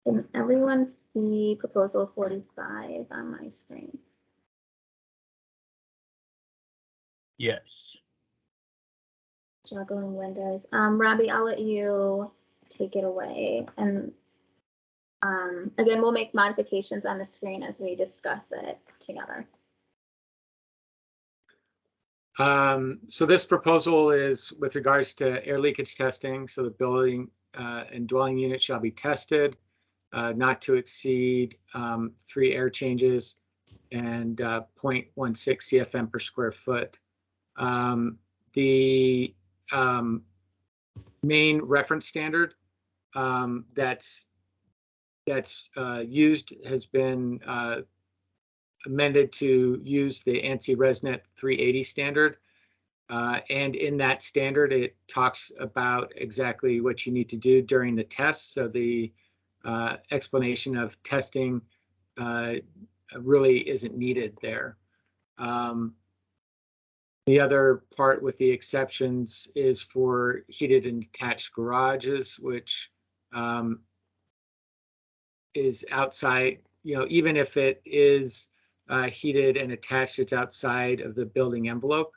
Can everyone see proposal 45 on my screen? Yes. Juggling windows. Robbie, I'll let you take it away. And again, we'll make modifications on the screen as we discuss it together. So this proposal is with regards to air leakage testing. So the building and dwelling unit shall be tested, not to exceed 3 air changes and 0.16 CFM per square foot. The main reference standard that's used has been amended to use the ANSI ResNet 380 standard. And in that standard, it talks about exactly what you need to do during the test. So the explanation of testing really isn't needed there. The other part with the exceptions is for heated and detached garages, which is outside, even if it is heated and attached, it's outside of the building envelope.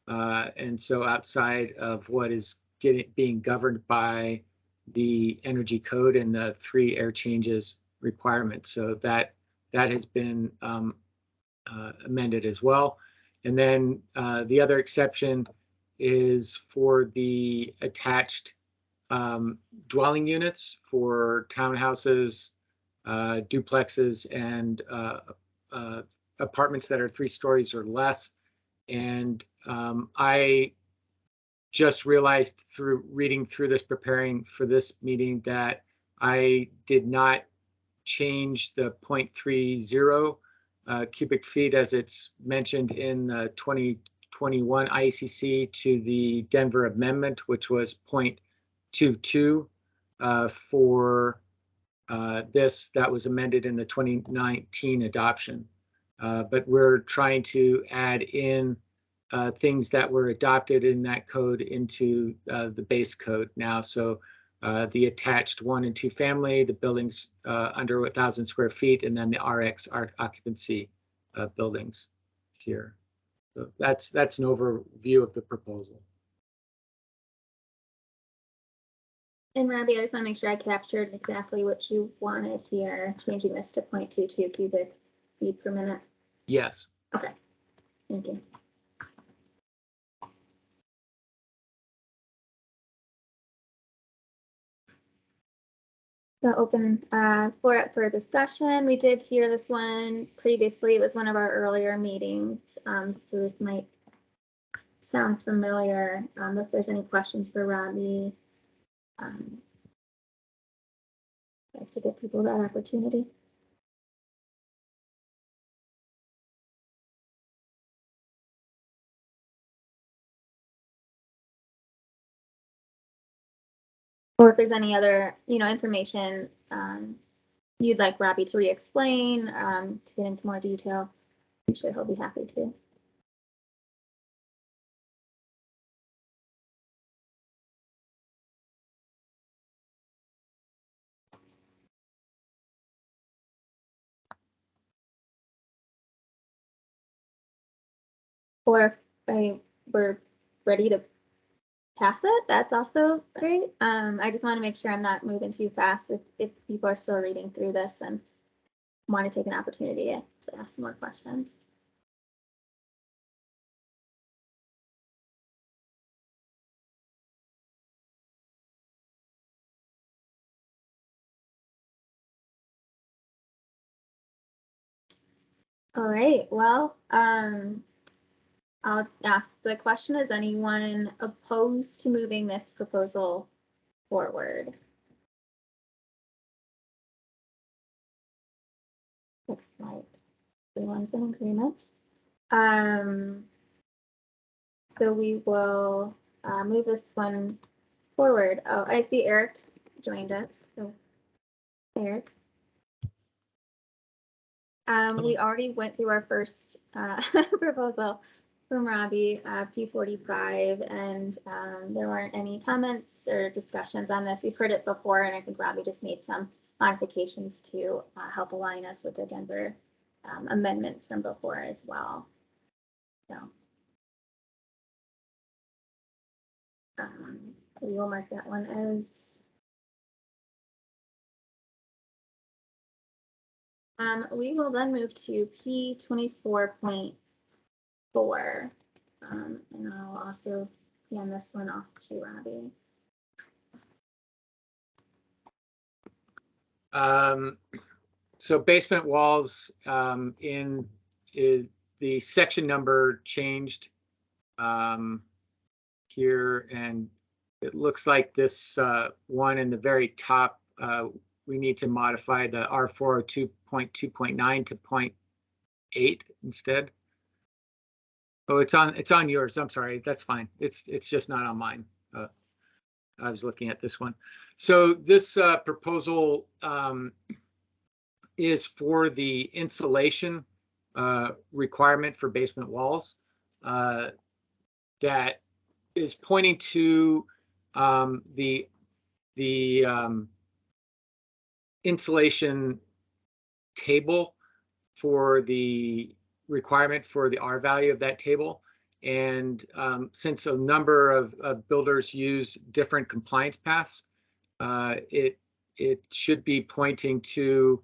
And so outside of what is being governed by the energy code and the 3 air changes requirement. So that has been amended as well. And then the other exception is for the attached dwelling units for townhouses, duplexes, and apartments that are 3 stories or less. And I just realized through reading through this, preparing for this meeting, that I did not change the 0.30 cubic feet as it's mentioned in the 2021 IECC to the Denver amendment, which was 0.22 for this that was amended in the 2019 adoption. But we're trying to add in things that were adopted in that code into the base code now. So the attached 1 and 2 family, the buildings under 1,000 square feet, and then the RX occupancy buildings here. So that's an overview of the proposal. And Robbie, I just want to make sure I captured exactly what you wanted here, changing this to 0.22 cubic feet per minute. Yes. Okay, thank you. So open floor up for discussion. We did hear this one previously. It was one of our earlier meetings, so this might sound familiar. If there's any questions for Robbie, I'd like to give people that opportunity. Or if there's any other, information you'd like Robbie to re-explain, to get into more detail, I'm sure he'll be happy to. Or if we're ready to pass it, that's also great. I just want to make sure I'm not moving too fast if people are still reading through this and want to take an opportunity to ask some more questions. All right, well, I'll ask the question, is anyone opposed to moving this proposal forward? Looks like everyone's in agreement. So we will move this one forward. Oh, I see Eric joined us. So Eric. We already went through our first proposal from Robbie, P45, and there weren't any comments or discussions on this. We've heard it before, and I think Robbie just made some modifications to help align us with the Denver amendments from before as well. So we will mark that one as we will then move to P24.4. And I'll also hand this one off to Robbie. So basement walls is the section number changed here, and it looks like this one in the very top, we need to modify the R402.2.9 to 0.8 instead. Oh, it's on yours. I'm sorry. That's fine. It's just not on mine. I was looking at this one. So this proposal is for the insulation requirement for basement walls that is pointing to the insulation table for the requirement for the R value of that table. And since a number of builders use different compliance paths, it should be pointing to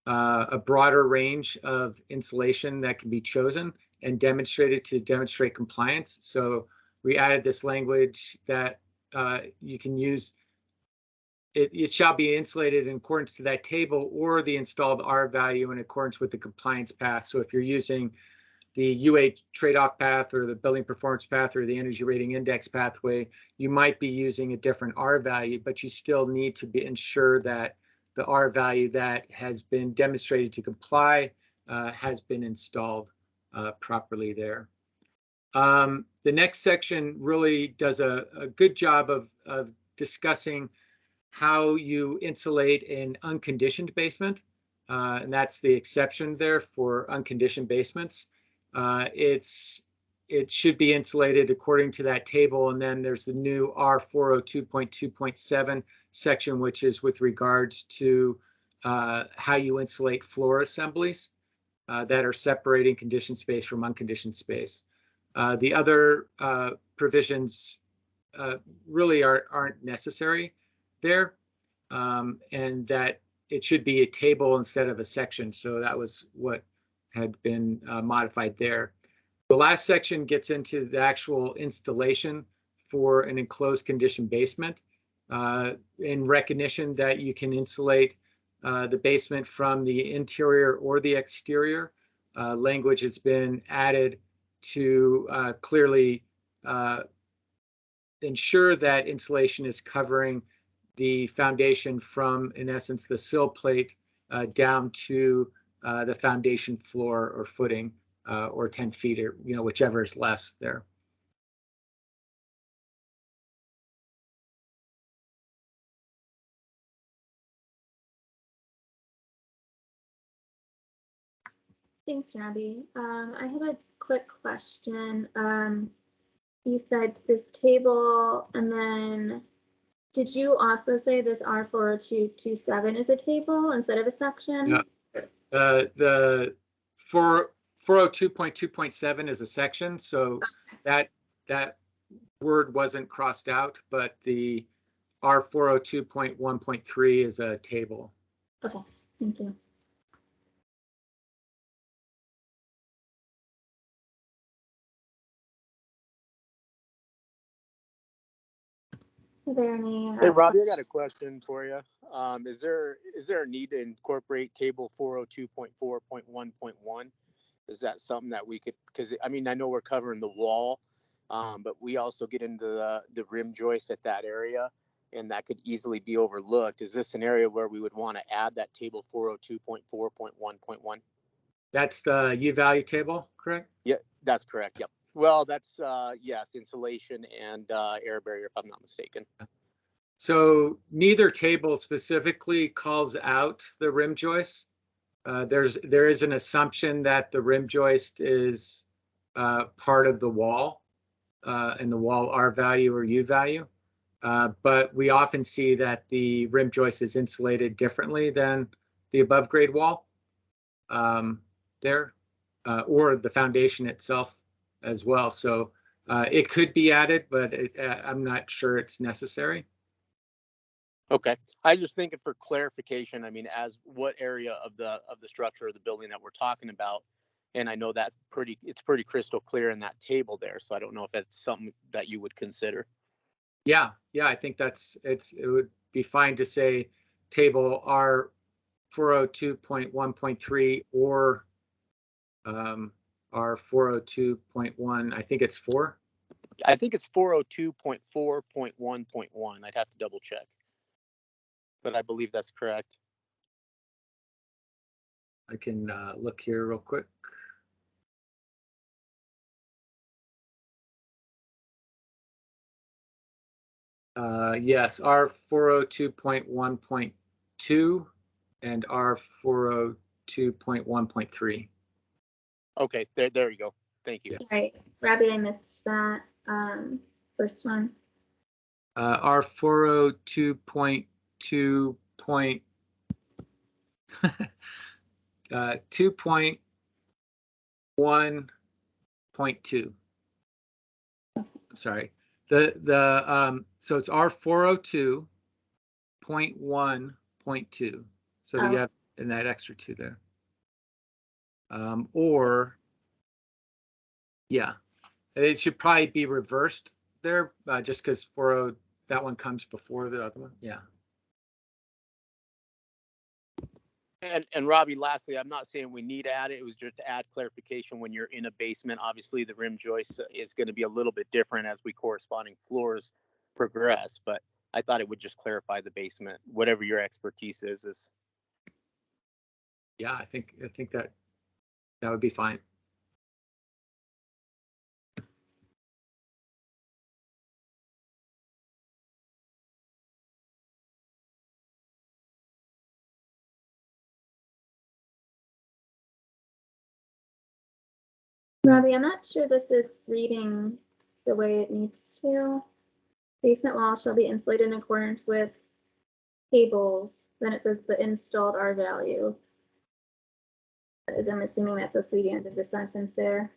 a broader range of insulation that can be chosen and demonstrated to demonstrate compliance. So we added this language that you can use. It shall be insulated in accordance to that table or the installed R value in accordance with the compliance path. So if you're using the UA trade-off path or the building performance path or the energy rating index pathway, you might be using a different R value, but you still need to ensure that the R value that has been demonstrated to comply has been installed properly there. The next section really does a good job of discussing how you insulate an unconditioned basement, and that's the exception there for unconditioned basements. It should be insulated according to that table, and then there's the new R402.2.7 section, which is with regards to how you insulate floor assemblies that are separating conditioned space from unconditioned space. The other provisions really aren't necessary there, and that it should be a table instead of a section. So that was what had been modified there. The last section gets into the actual installation for an enclosed conditioned basement in recognition that you can insulate the basement from the interior or the exterior. Language has been added to clearly ensure that insulation is covering the foundation from, in essence, the sill plate down to the foundation floor or footing, or 10 feet, or whichever is less there. Thanks, Robbie. I have a quick question. You said this table, and then did you also say this R402.2.7 is a table instead of a section? Yeah. The 402.2.7 is a section, so that word wasn't crossed out, but the R402.1.3 is a table. Okay, thank you. Are there any? Hey, Robbie, I got a question for you. Is there a need to incorporate table 402.4.1.1? Is that something that we could, because I mean, I know we're covering the wall, but we also get into the rim joist at that area, and that could easily be overlooked. Is this an area where we would want to add that table 402.4.1.1? That's the U value table, correct? Yeah, that's correct. Yep. Well, that's yes, insulation and air barrier, if I'm not mistaken. So neither table specifically calls out the rim joist. There is an assumption that the rim joist is part of the wall and the wall R value or U value. but we often see that the rim joist is insulated differently than the above grade wall there, or the foundation itself as well. So it could be added, but I'm not sure it's necessary. Okay, I was just thinking for clarification. I mean, as what area of the structure or the building that we're talking about, and I know that it's pretty crystal clear in that table there. So I don't know if that's something that you would consider. Yeah, I think it would be fine to say table R 402.1.3 or R 402.1. I think it's 4. I think it's 402.4.1.1. I'd have to double check, but I believe that's correct. I can look here real quick. Yes, R 402.1.2 and R 402.1.3. Okay, there you go. Thank you. All right, Robbie, I missed that first one. R 402.2. 2.1.2. Sorry. So it's R 402.1.2. So you have in that extra 2 there. Or yeah, it should probably be reversed there, just because 40 that one comes before the other one. Yeah. And Robbie, lastly, I'm not saying we need to add it. It was just to add clarification when you're in a basement. Obviously, the rim joist is going to be a little bit different as we corresponding floors progress. But I thought it would just clarify the basement. Whatever your expertise is. Yeah, I think that would be fine. Robbie, I'm not sure this is reading the way it needs to. Basement walls shall be insulated in accordance with tables. Then it says the installed R value. I'm assuming that's supposed to be the end of the sentence there.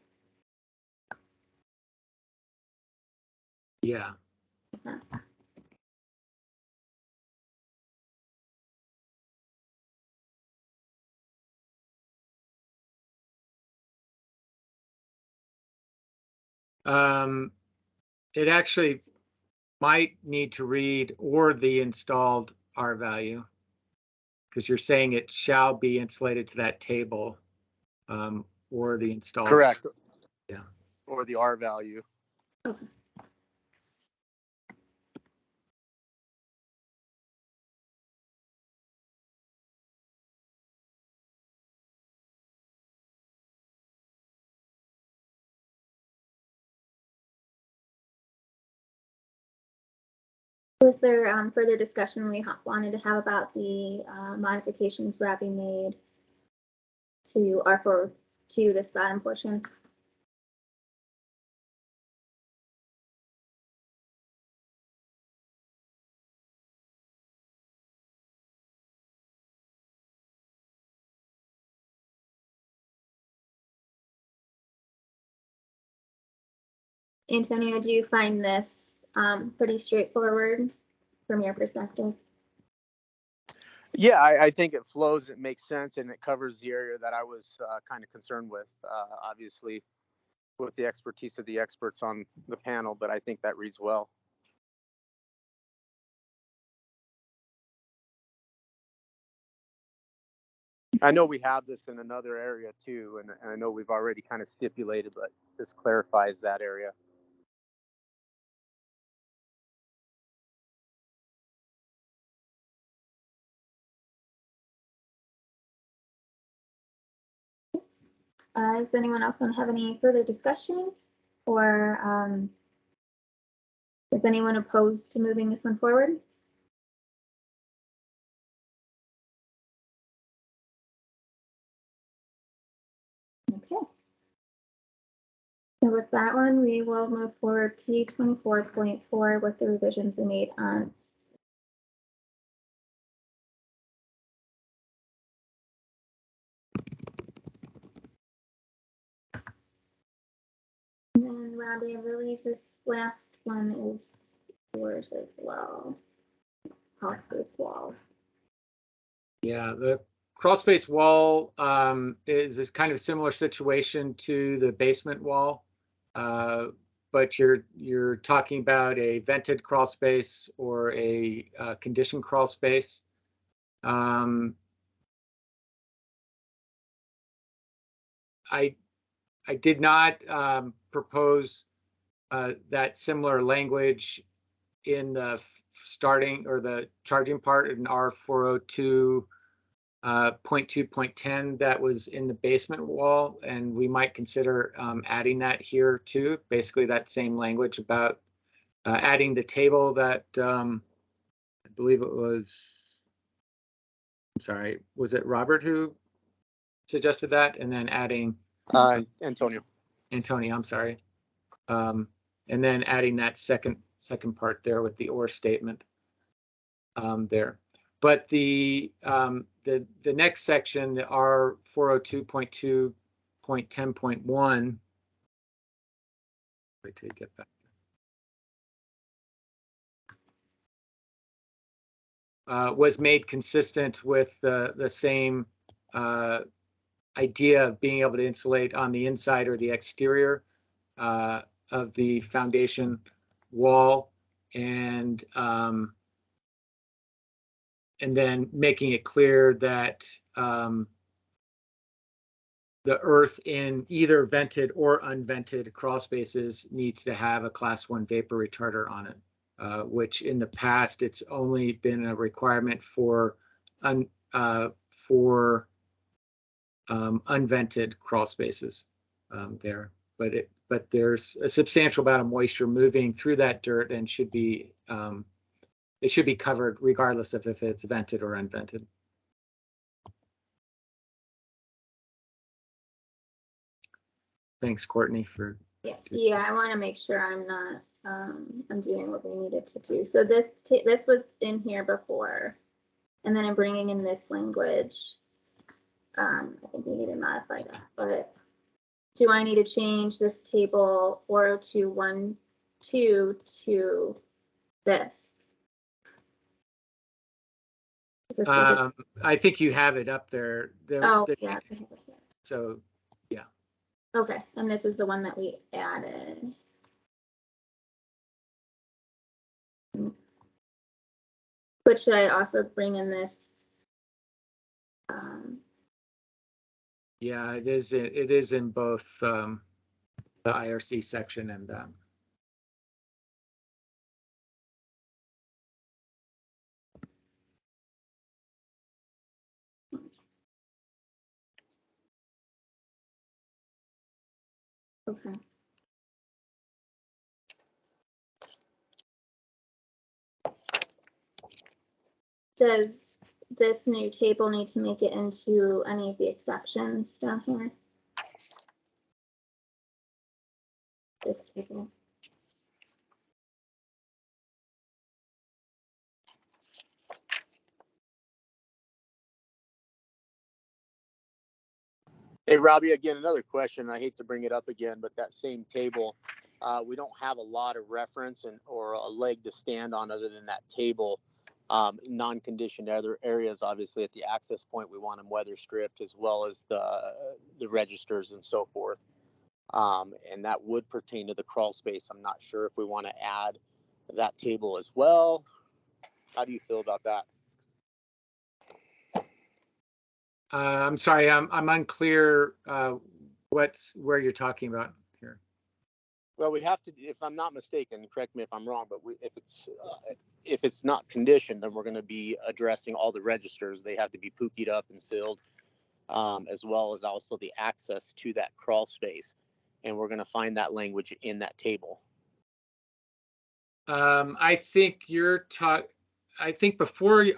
Yeah. Okay. It actually might need to read or the installed R value, because you're saying it shall be insulated to that table, or the installed. Correct. Yeah. Or the R value. Okay. Was there further discussion we wanted to have about the modifications Robbie made to R4 to this bottom portion? Antonio, do you find this pretty straightforward from your perspective? Yeah, I think it flows. It makes sense, and it covers the area that I was kind of concerned with. Obviously, with the expertise of the experts on the panel, but I think that reads well. I know we have this in another area too, and I know we've already kind of stipulated, but this clarifies that area. Does anyone else want to have any further discussion, or is anyone opposed to moving this one forward? Okay. So with that one, we will move forward P24.4 with the revisions we made on. And then Robbie, I believe this last one is yours as well. Crawl space wall. Yeah, the crawl space wall is a kind of similar situation to the basement wall, but you're talking about a vented crawl space or a conditioned crawl space. I did not propose that similar language in the starting or the charging part in R402.2.10 that was in the basement wall, and we might consider adding that here too. Basically, that same language about adding the table that I believe it was. I'm sorry, was it Robert who suggested that, and then adding Antonio, I'm sorry, and then adding that second part there with the or statement there. But the next section, the R402.2.10.1. Wait till you get back. Was made consistent with the same idea of being able to insulate on the inside or the exterior of the foundation wall, and then making it clear that the earth in either vented or unvented crawl spaces needs to have a Class 1 vapor retarder on it, which in the past it's only been a requirement for unvented crawl spaces there. But there's a substantial amount of moisture moving through that dirt and should be it should be covered regardless of if it's vented or unvented. Thanks, Courtney, for. Yeah, I want to make sure I'm not I'm doing what we needed to do. So this was in here before, and then I'm bringing in this language. I think we need to modify that, but do I need to change this table 402.1.2 to this? I think you have it up there. Oh, yeah. So, yeah. Okay, and this is the one that we added. But should I also bring in this? Yeah, it is in both the IRC section and Okay. Does this new table need to make it into any of the exceptions down here? This table. hey Robbie, again another question. I hate to bring it up again, but that same table, we don't have a lot of reference or a leg to stand on other than that table. Non-conditioned other areas, obviously at the access point, we want them weather stripped, as well as the registers and so forth. And that would pertain to the crawl space. I'm not sure if we want to add that table as well. How do you feel about that? I'm sorry, I'm unclear where you're talking about here. Well, we have to, if I'm not mistaken, correct me if I'm wrong, but if it's not conditioned, then we're going to be addressing all the registers. They have to be pookied up and sealed, as well as also the access to that crawl space. And we're going to find that language in that table. I think before you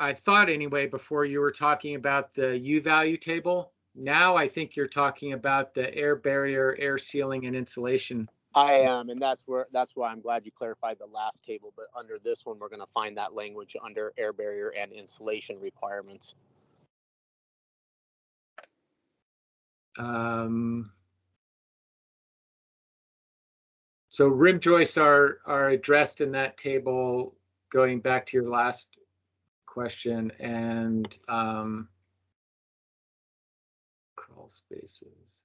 were talking about the U value table. Now I think you're talking about the air barrier, air sealing, and insulation I am, and that's why I'm glad you clarified the last table. But under this one, we're going to find that language under air barrier and insulation requirements. So rim joists are addressed in that table, going back to your last question, and crawl spaces.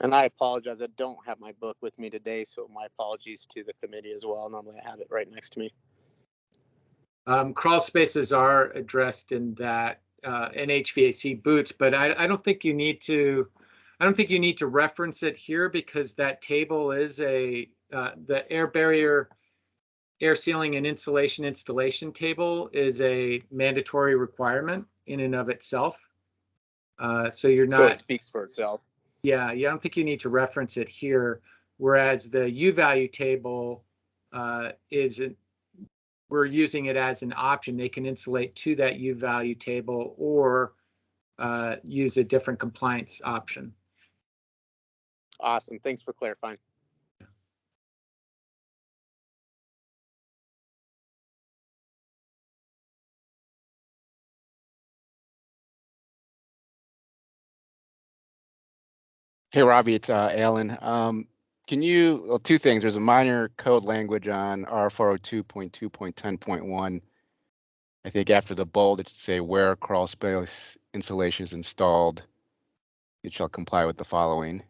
And I apologize, I don't have my book with me today, so my apologies to the committee as well. Normally I have it right next to me. Crawl spaces are addressed in that NHVAC boots, but I don't think you need to. I don't think you need to reference it here, because that table is the air barrier, air sealing, and insulation installation table is a mandatory requirement in and of itself. So you're not. So it speaks for itself. Yeah, I don't think you need to reference it here. Whereas the U value table we're using it as an option. They can insulate to that U value table or use a different compliance option. Awesome. Thanks for clarifying. Hey, Robbie, it's Alan. Can you, well, two things. There's a minor code language on R402.2.10.1. I think after the bold, it should say where crawl space insulation is installed, it shall comply with the following. I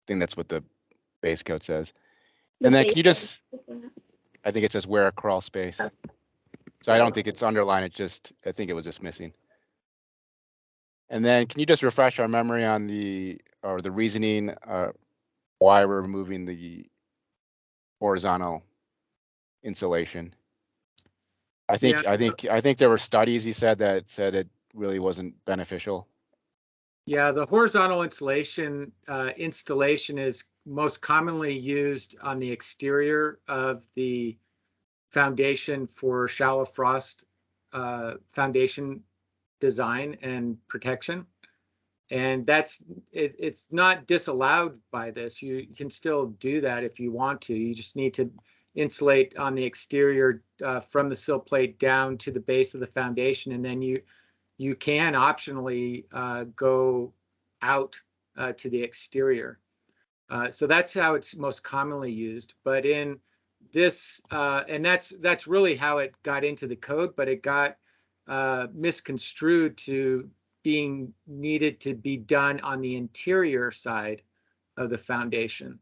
think that's what the base code says. And then can you just, I think it says where crawl space. So I don't think it's underlined, it just, I think it was just missing. And then can you just refresh our memory on the reasoning why we're removing the horizontal insulation? I think there were studies he said that said it really wasn't beneficial. Yeah, the horizontal insulation installation is most commonly used on the exterior of the foundation for shallow frost foundation design and protection. And it's not disallowed by this. You can still do that if you want to. You just need to insulate on the exterior from the sill plate down to the base of the foundation, and then you can optionally go out to the exterior. So that's how it's most commonly used. But in this, and that's really how it got into the code, but it got misconstrued to being needed to be done on the interior side of the foundation.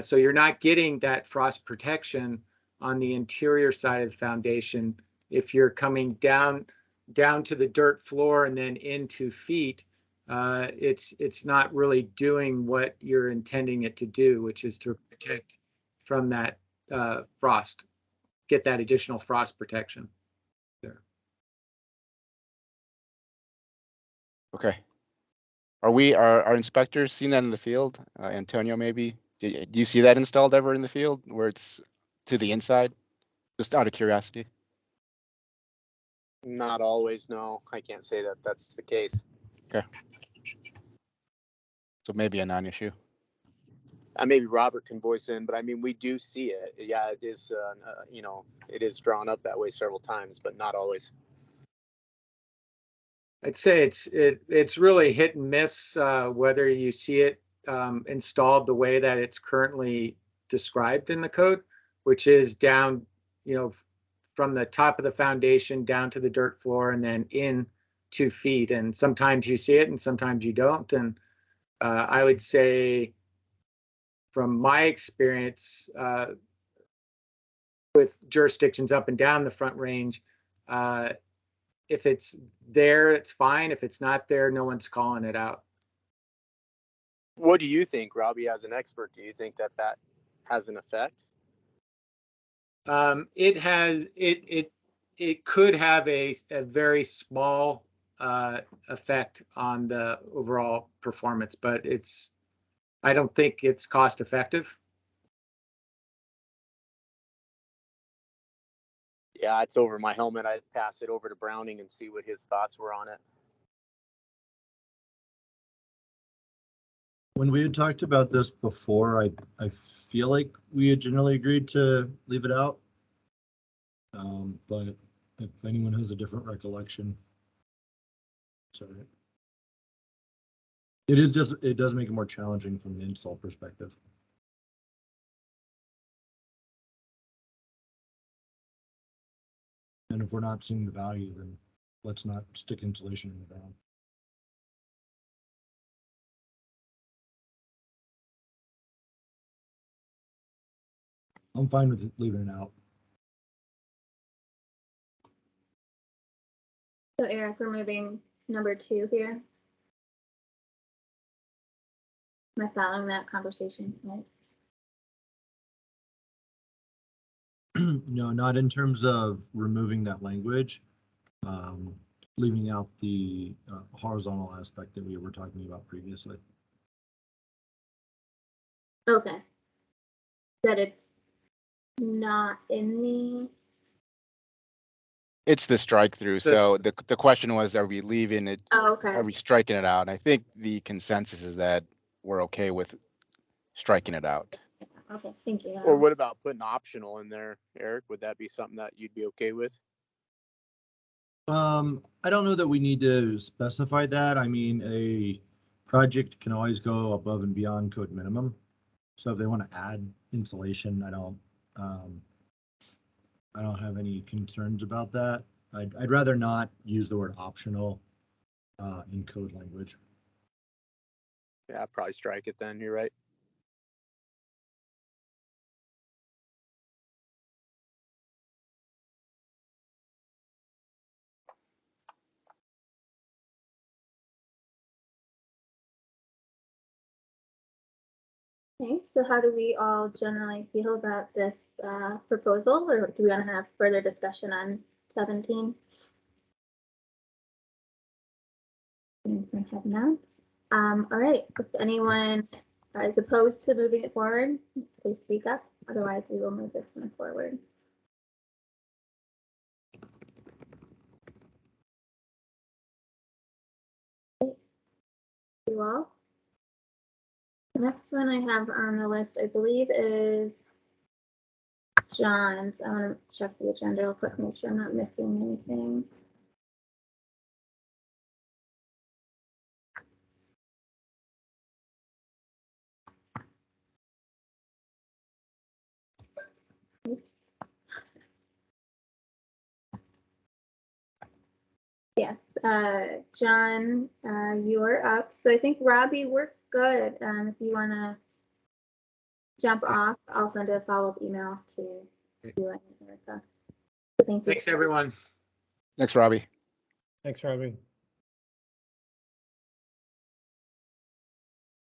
So you're not getting that frost protection on the interior side of the foundation if you're coming down to the dirt floor and then in 2 feet. It's not really doing what you're intending it to do, which is to protect from that frost, get that additional frost protection there. Okay. Are inspectors seeing that in the field? Antonio, maybe? Do you see that installed ever in the field where it's to the inside? Just out of curiosity. Not always, no. I can't say that that's the case. Okay. So maybe a non-issue. Maybe Robert can voice in, but I mean, we do see it. Yeah, it is, it is drawn up that way several times, but not always. I'd say it's really hit and miss whether you see it installed the way that it's currently described in the code, which is down, from the top of the foundation down to the dirt floor and then in 2 feet. And sometimes you see it and sometimes you don't. And I would say, from my experience with jurisdictions up and down the Front Range, if it's there, it's fine. If it's not there, no one's calling it out. What do you think, Robbie, as an expert? Do you think that has an effect? It could have a very small effect on the overall performance, but I don't think it's cost effective. Yeah, it's over my helmet. I'd pass it over to Browning and see what his thoughts were on it. When we had talked about this before, I feel like we had generally agreed to leave it out. But if anyone has a different recollection, sorry. It does make it more challenging from the install perspective. And if we're not seeing the value, then let's not stick insulation in the ground. I'm fine with leaving it out. So Eric, we're moving number 2 here. Am I following that conversation tonight? No, not in terms of removing that language, leaving out the horizontal aspect that we were talking about previously. Okay. That it's not in the. It's the strike through. So the question was, are we leaving it? Oh, okay. Are we striking it out? And I think the consensus is that we're okay with striking it out. Okay, thank you. Or what about putting optional in there, Eric? Would that be something that you'd be okay with? I don't know that we need to specify that. I mean, a project can always go above and beyond code minimum. So if they want to add insulation, I don't have any concerns about that. I'd rather not use the word optional in code language. Yeah, I'd probably strike it then. You're right. Okay, so how do we all generally feel about this proposal, or do we want to have further discussion on 17? Head nods. All right, if anyone is opposed to moving it forward, please speak up. Otherwise, we will move this one forward. You all. The next one I have on the list, I believe, is John's. I want to check the agenda real quick, make sure I'm not missing anything. Oops. Yes, John, you're up. So I think Robbie, we're good. If you want to jump off, I'll send a follow-up email to you and Erica. So thank you. Thanks, everyone. Thanks, Robbie. Thanks, Robbie.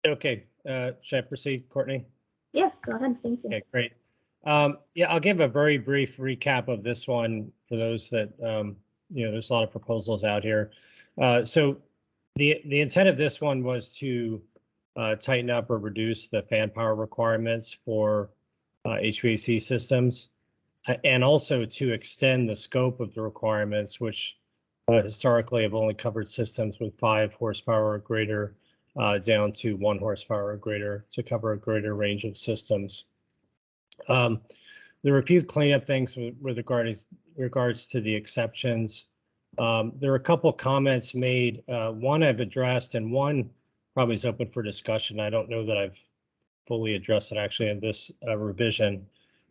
Okay, should I proceed, Courtney? Yeah, go ahead. Thank you. Okay, great. Yeah, I'll give a very brief recap of this one for those that, there's a lot of proposals out here. So the intent of this one was to tighten up or reduce the fan power requirements for HVAC systems, and also to extend the scope of the requirements, which historically have only covered systems with 5 horsepower or greater, down to 1 horsepower or greater, to cover a greater range of systems. There were a few cleanup things with regards to the exceptions. There were a couple comments made. One I've addressed, and one probably is open for discussion. I don't know that I've fully addressed it actually in this revision.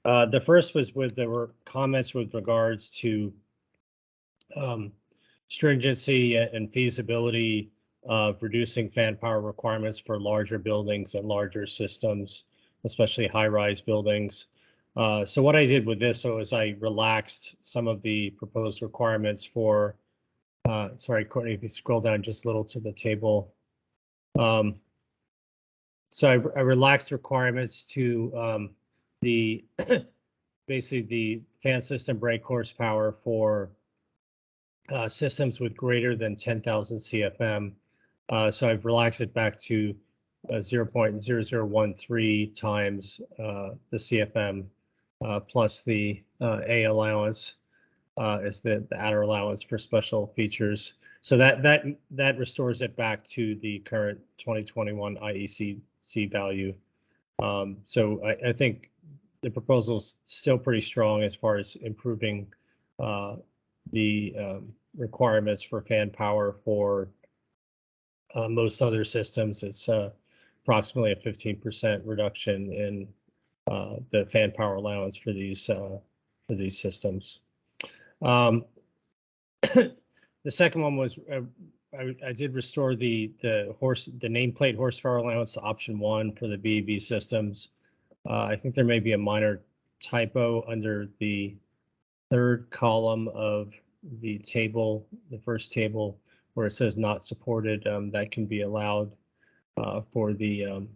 The first was there were comments with regards to stringency and feasibility of reducing fan power requirements for larger buildings and larger systems, especially high-rise buildings. So what I did with this was I relaxed some of the proposed requirements for, sorry, Courtney, if you scroll down just a little to the table. So I relaxed requirements to the basically the fan system brake horsepower for systems with greater than 10,000 CFM. So I've relaxed it back to 0.0013 times the CFM plus the A allowance is the adder allowance for special features. So that restores it back to the current 2021 IECC value. So I think the proposal's still pretty strong as far as improving the requirements for fan power for most other systems. It's approximately a 15% reduction in the fan power allowance for these systems. The second one was I did restore the nameplate horsepower allowance to option 1 for the BEV systems. I think there may be a minor typo under the third column of the table, the first table, where it says not supported. That can be allowed for the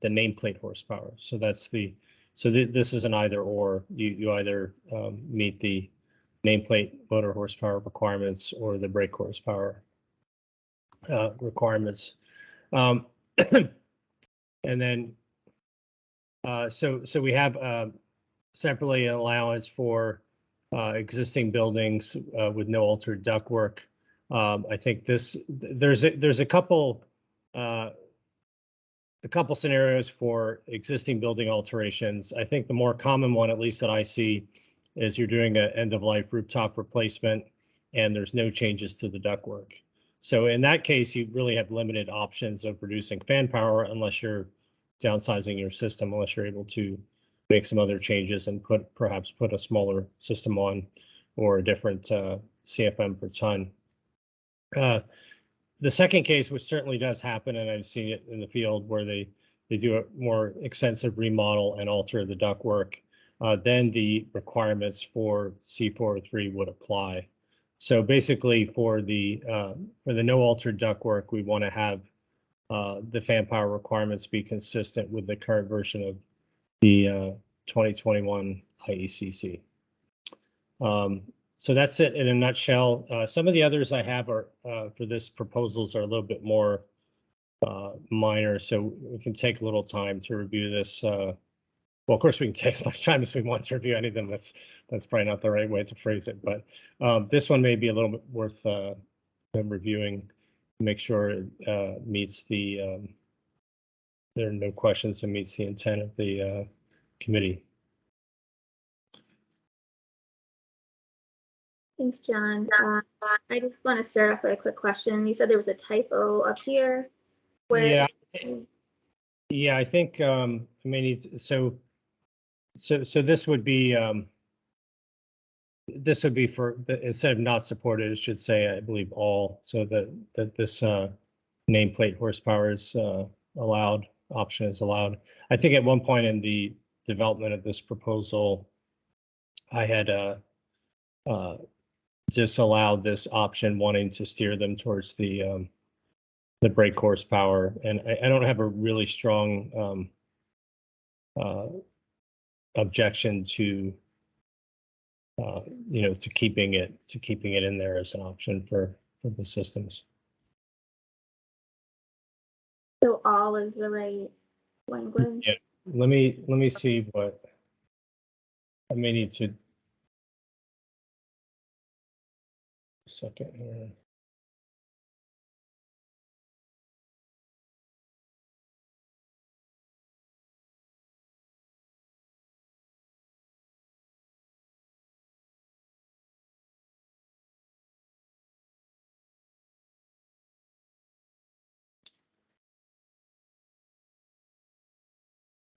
nameplate horsepower. So that's this is an either or. You either meet the nameplate motor horsepower requirements or the brake horsepower requirements. And then so we have separately an allowance for existing buildings with no altered ductwork. I think there's a couple scenarios for existing building alterations. I think the more common one, at least that I see, is you're doing an end-of-life rooftop replacement and there's no changes to the ductwork. So in that case, you really have limited options of reducing fan power unless you're downsizing your system, unless you're able to make some other changes and perhaps put a smaller system on or a different CFM per ton. The second case, which certainly does happen, and I've seen it in the field, where they do a more extensive remodel and alter the ductwork, then the requirements for C403 would apply. So basically, for the no altered ductwork, we want to have the fan power requirements be consistent with the current version of the 2021 IECC. So that's it in a nutshell. Some of the others I have are for this proposals are a little bit more minor, so we can take a little time to review this. Well, of course, we can take as much time as we want to review any of them. That's probably not the right way to phrase it, but this one may be a little bit worth reviewing to make sure it meets the there are no questions and meets the intent of the committee. Thanks, John. I just want to start off with a quick question. You said there was a typo up here. Where Yeah, I think I may need so this would be for instead of not supported, it should say, I believe, all, so that this nameplate horsepower is allowed, option is allowed. I think at one point in the development of this proposal, I had disallowed this option, wanting to steer them towards the brake horsepower, and I don't have a really strong objection to to keeping it in there as an option for the systems. So all is the right language? Yeah. Let me see what I may need to. A second here.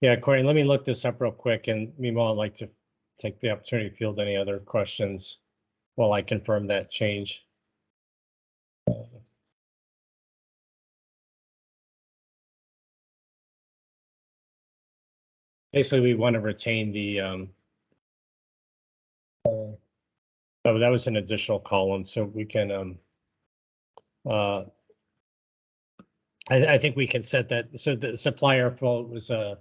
Yeah, Courtney, let me look this up real quick, and meanwhile, I'd like to take the opportunity to field any other questions while I confirm that change. Basically, we want to retain the oh, that was an additional column, so we can I think we can set that. So the supplier flow was a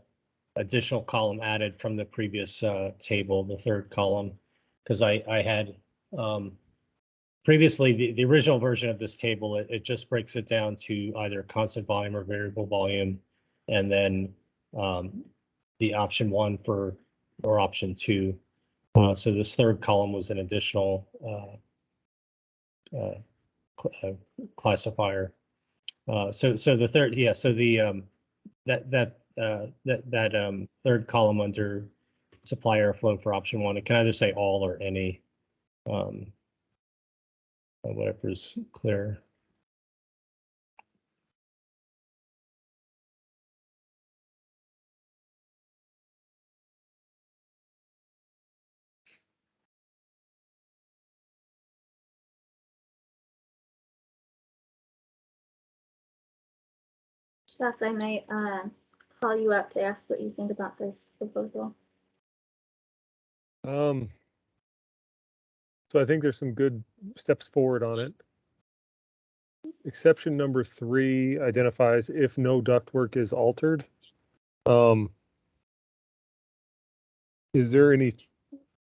additional column added from the previous table, the third column, because I had previously the original version of this table, it just breaks it down to either constant volume or variable volume, and then the option 1 or option 2. So this third column was an additional classifier. So the third, yeah, so the that third column under supply airflow for option 1, it can either say all or any, whatever's clear. Chuck, I might call you up to ask what you think about this proposal. So I think there's some good steps forward on it. Exception number 3 identifies if no ductwork is altered. Is there any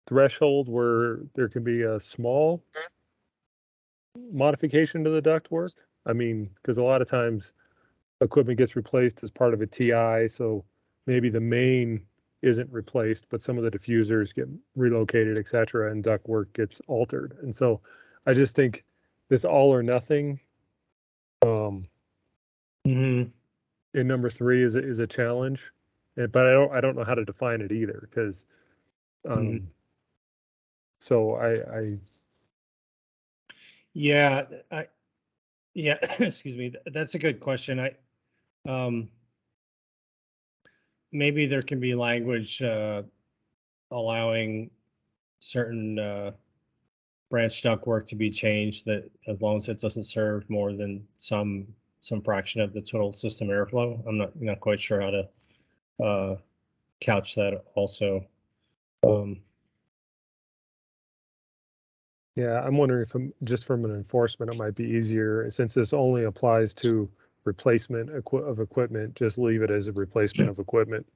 threshold where there can be a small modification to the ductwork? I mean, because a lot of times equipment gets replaced as part of a TI, so maybe the main isn't replaced, but some of the diffusers get relocated, et cetera, and ductwork gets altered. And so I just think this all or nothing in number 3 is a challenge, but I don't know how to define it either, because so I Yeah, yeah, excuse me. That's a good question. Maybe there can be language allowing certain branch ductwork to be changed, that as long as it doesn't serve more than some fraction of the total system airflow. I'm not quite sure how to couch that also. Yeah, I'm wondering if just from an enforcement, it might be easier, since this only applies to replacement of equipment, just leave it as a replacement of equipment.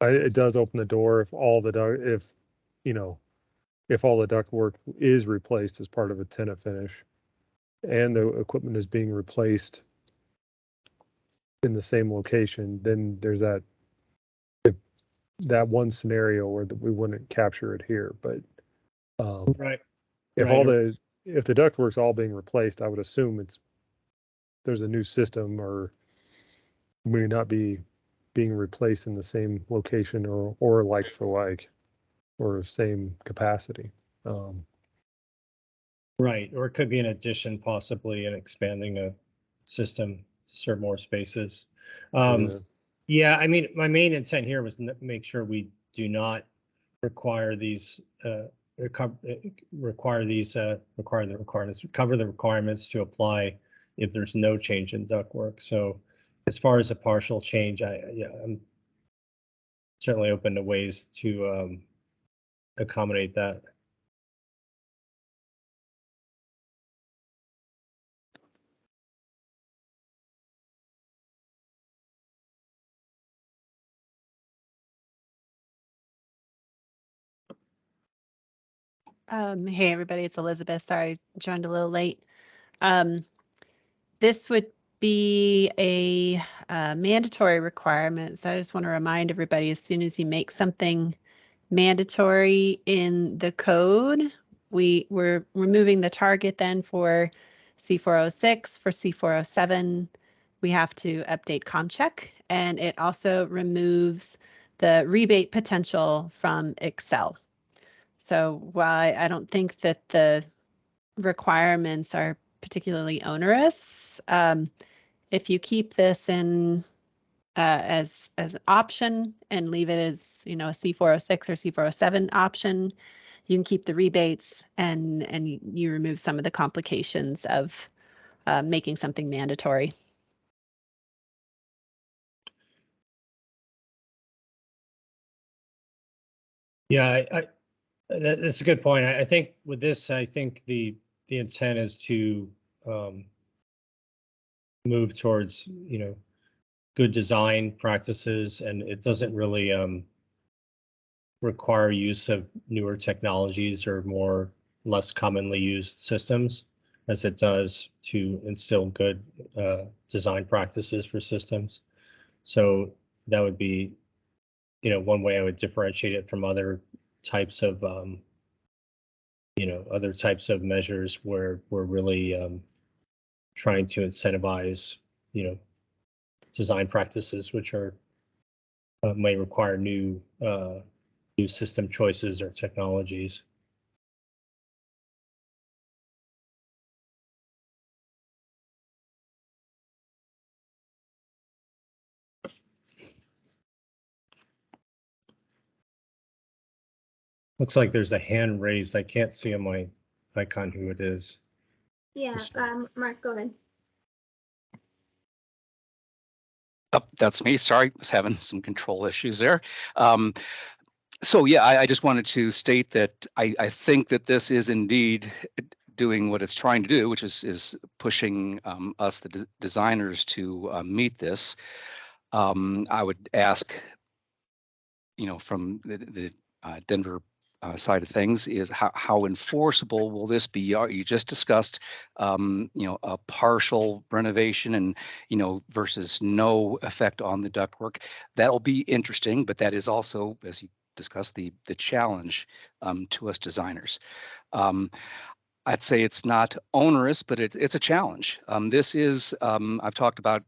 It does open the door if all the ductwork is replaced as part of a tenant finish, and the equipment is being replaced in the same location, then there's that one scenario where we wouldn't capture it here, but Right. if Right. if the ductwork's all being replaced, I would assume there's a new system, or may not be being replaced in the same location or like for like, or same capacity. Right, or it could be an addition, possibly, and expanding a system to serve more spaces. Yeah, I mean, my main intent here was to make sure we do not require cover the requirements to apply if there's no change in ductwork. So as far as a partial change, I'm certainly open to ways to accommodate that. Hey, everybody, it's Elizabeth. Sorry, I joined a little late. This would be a mandatory requirement. So I just want to remind everybody, as soon as you make something mandatory in the code, we're removing the target then for C406, for C407. We have to update ComCheck, and it also removes the rebate potential from Excel. So while I don't think that the requirements are particularly onerous, if you keep this in as an option and leave it as, a C406 or C407 option, you can keep the rebates and you remove some of the complications of making something mandatory. Yeah, that's a good point. I think with this, I think the intent is to move towards, good design practices, and it doesn't really require use of newer technologies or less commonly used systems, as it does to instill good design practices for systems. So that would be, one way I would differentiate it from other types of other types of measures where we're really trying to incentivize, design practices which are may require new system choices or technologies. Looks like there's a hand raised. I can't see on my icon who it is. Yeah, Mark, go ahead. Oh, that's me. Sorry, was having some control issues there. So yeah, I just wanted to state that I think that this is indeed doing what it's trying to do, which is pushing us, the designers, to meet this. I would ask, from the Denver side of things, is how enforceable will this be? You just discussed, a partial renovation and, versus no effect on the ductwork. That'll be interesting, but that is also, as you discussed, the challenge to us designers. I'd say it's not onerous, but it's a challenge. This is, I've talked about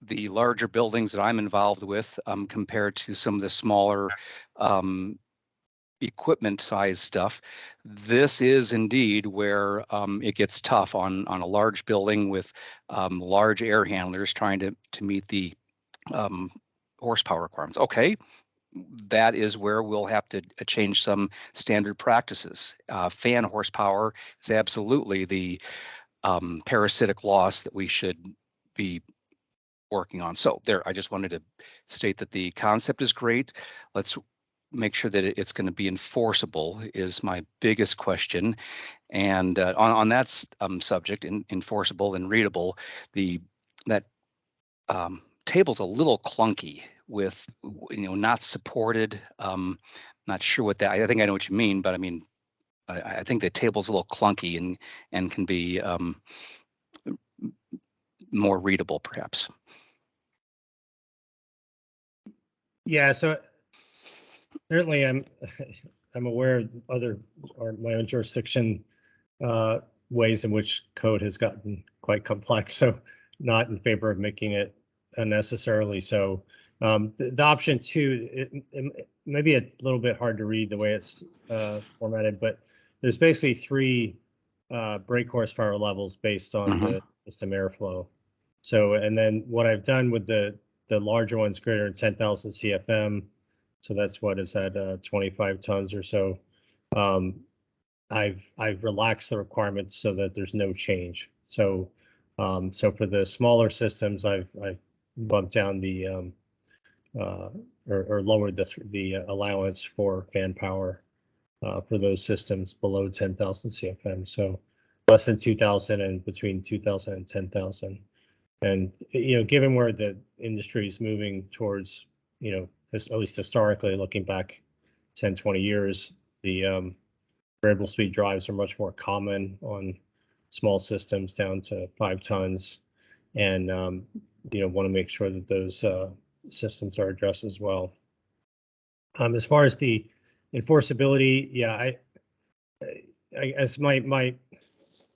the larger buildings that I'm involved with compared to some of the smaller equipment size stuff. This is indeed where it gets tough on a large building with large air handlers trying to meet the horsepower requirements. Okay, that is where we'll have to change some standard practices. Fan horsepower is absolutely the parasitic loss that we should be working on. So there, I just wanted to state that the concept is great. Let's make sure that it's going to be enforceable is my biggest question. And on that subject, enforceable and readable, that table's a little clunky with, not supported. Not sure what that, I think I know what you mean, but I mean, I think the table's a little clunky and can be more readable perhaps. Yeah, so certainly I'm aware of other or my own jurisdiction ways in which code has gotten quite complex, so not in favor of making it unnecessarily so. The option 2, it may be a little bit hard to read the way it's formatted, but there's basically 3 brake horsepower levels based on the system airflow. So, and then what I've done with the larger ones greater than 10,000 CFM, so that's what is at 25 tons or so. I've relaxed the requirements so that there's no change. So, so for the smaller systems, I've bumped down the or lowered the allowance for fan power for those systems below 10,000 CFM. So less than 2,000 and between 2,000 and 10,000. And, given where the industry is moving towards, at least historically, looking back 10, 20 years, the variable speed drives are much more common on small systems down to 5 tons. And, want to make sure that those systems are addressed as well. As far as the enforceability, yeah, I guess my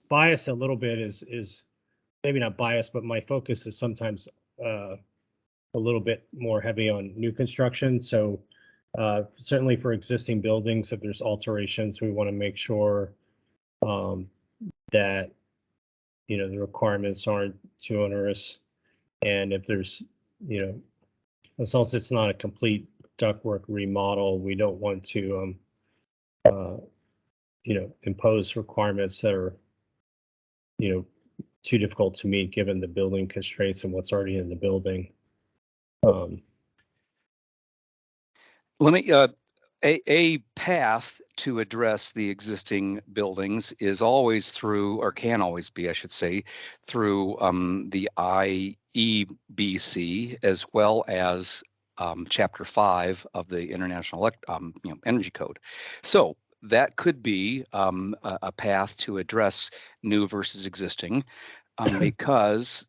bias a little bit is maybe not biased, but my focus is sometimes a little bit more heavy on new construction. So certainly for existing buildings, if there's alterations, we want to make sure that the requirements aren't too onerous. And if there's, as long as it's not a complete ductwork remodel, we don't want to impose requirements that are too difficult to meet given the building constraints and what's already in the building. Let me a path to address the existing buildings is always through, or can always be, I should say, through the IECC as well as Chapter 5 of the International Energy Code. So that could be a path to address new versus existing, because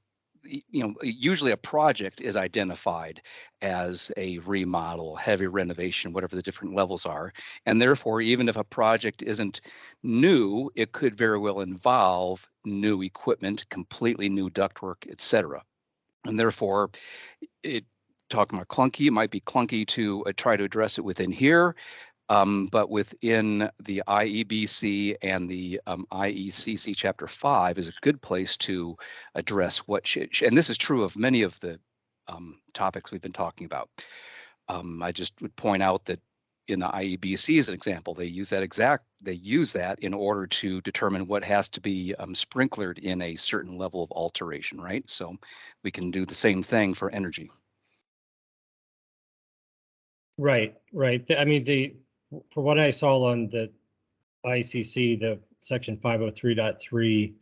usually a project is identified as a remodel, heavy renovation, whatever the different levels are. And therefore, even if a project isn't new, it could very well involve new equipment, completely new ductwork, et cetera. And therefore, talking about clunky, it might be clunky to try to address it within here. But within the IEBC and the IECC Chapter 5 is a good place to address what should, and this is true of many of the topics we've been talking about. I just would point out that in the IEBC as an example, they use that in order to determine what has to be sprinklered in a certain level of alteration, right? So we can do the same thing for energy. Right. I mean, for what I saw on the ICC, the section 503.3,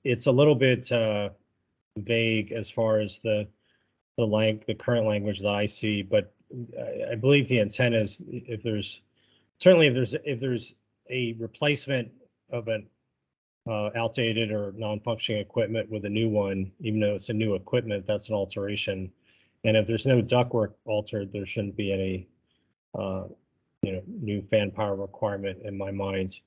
it's a little bit vague as far as the current language that I see, but I believe the intent is if there's a replacement of an outdated or non-functioning equipment with a new one, even though it's a new equipment, that's an alteration. And if there's no ductwork altered, there shouldn't be any new fan power requirement in my mind.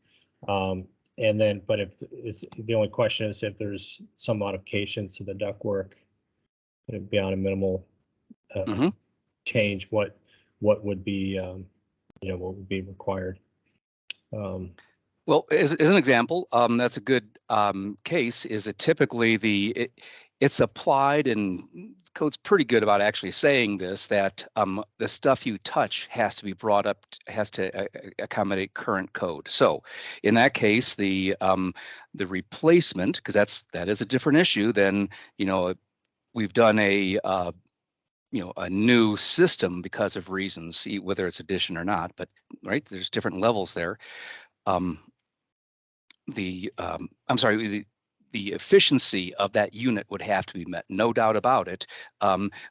And then, but if it's the only question is if there's some modifications to the ductwork beyond a minimal change, what would be what would be required. Well, as an example, that's a good case. Is it typically it's applied, and code's pretty good about actually saying this, that the stuff you touch has to be brought up, has to accommodate current code. So in that case, the replacement, because that is a different issue than, we've done a new system because of reasons, whether it's addition or not, but right, there's different levels there. The efficiency of that unit would have to be met, no doubt about it.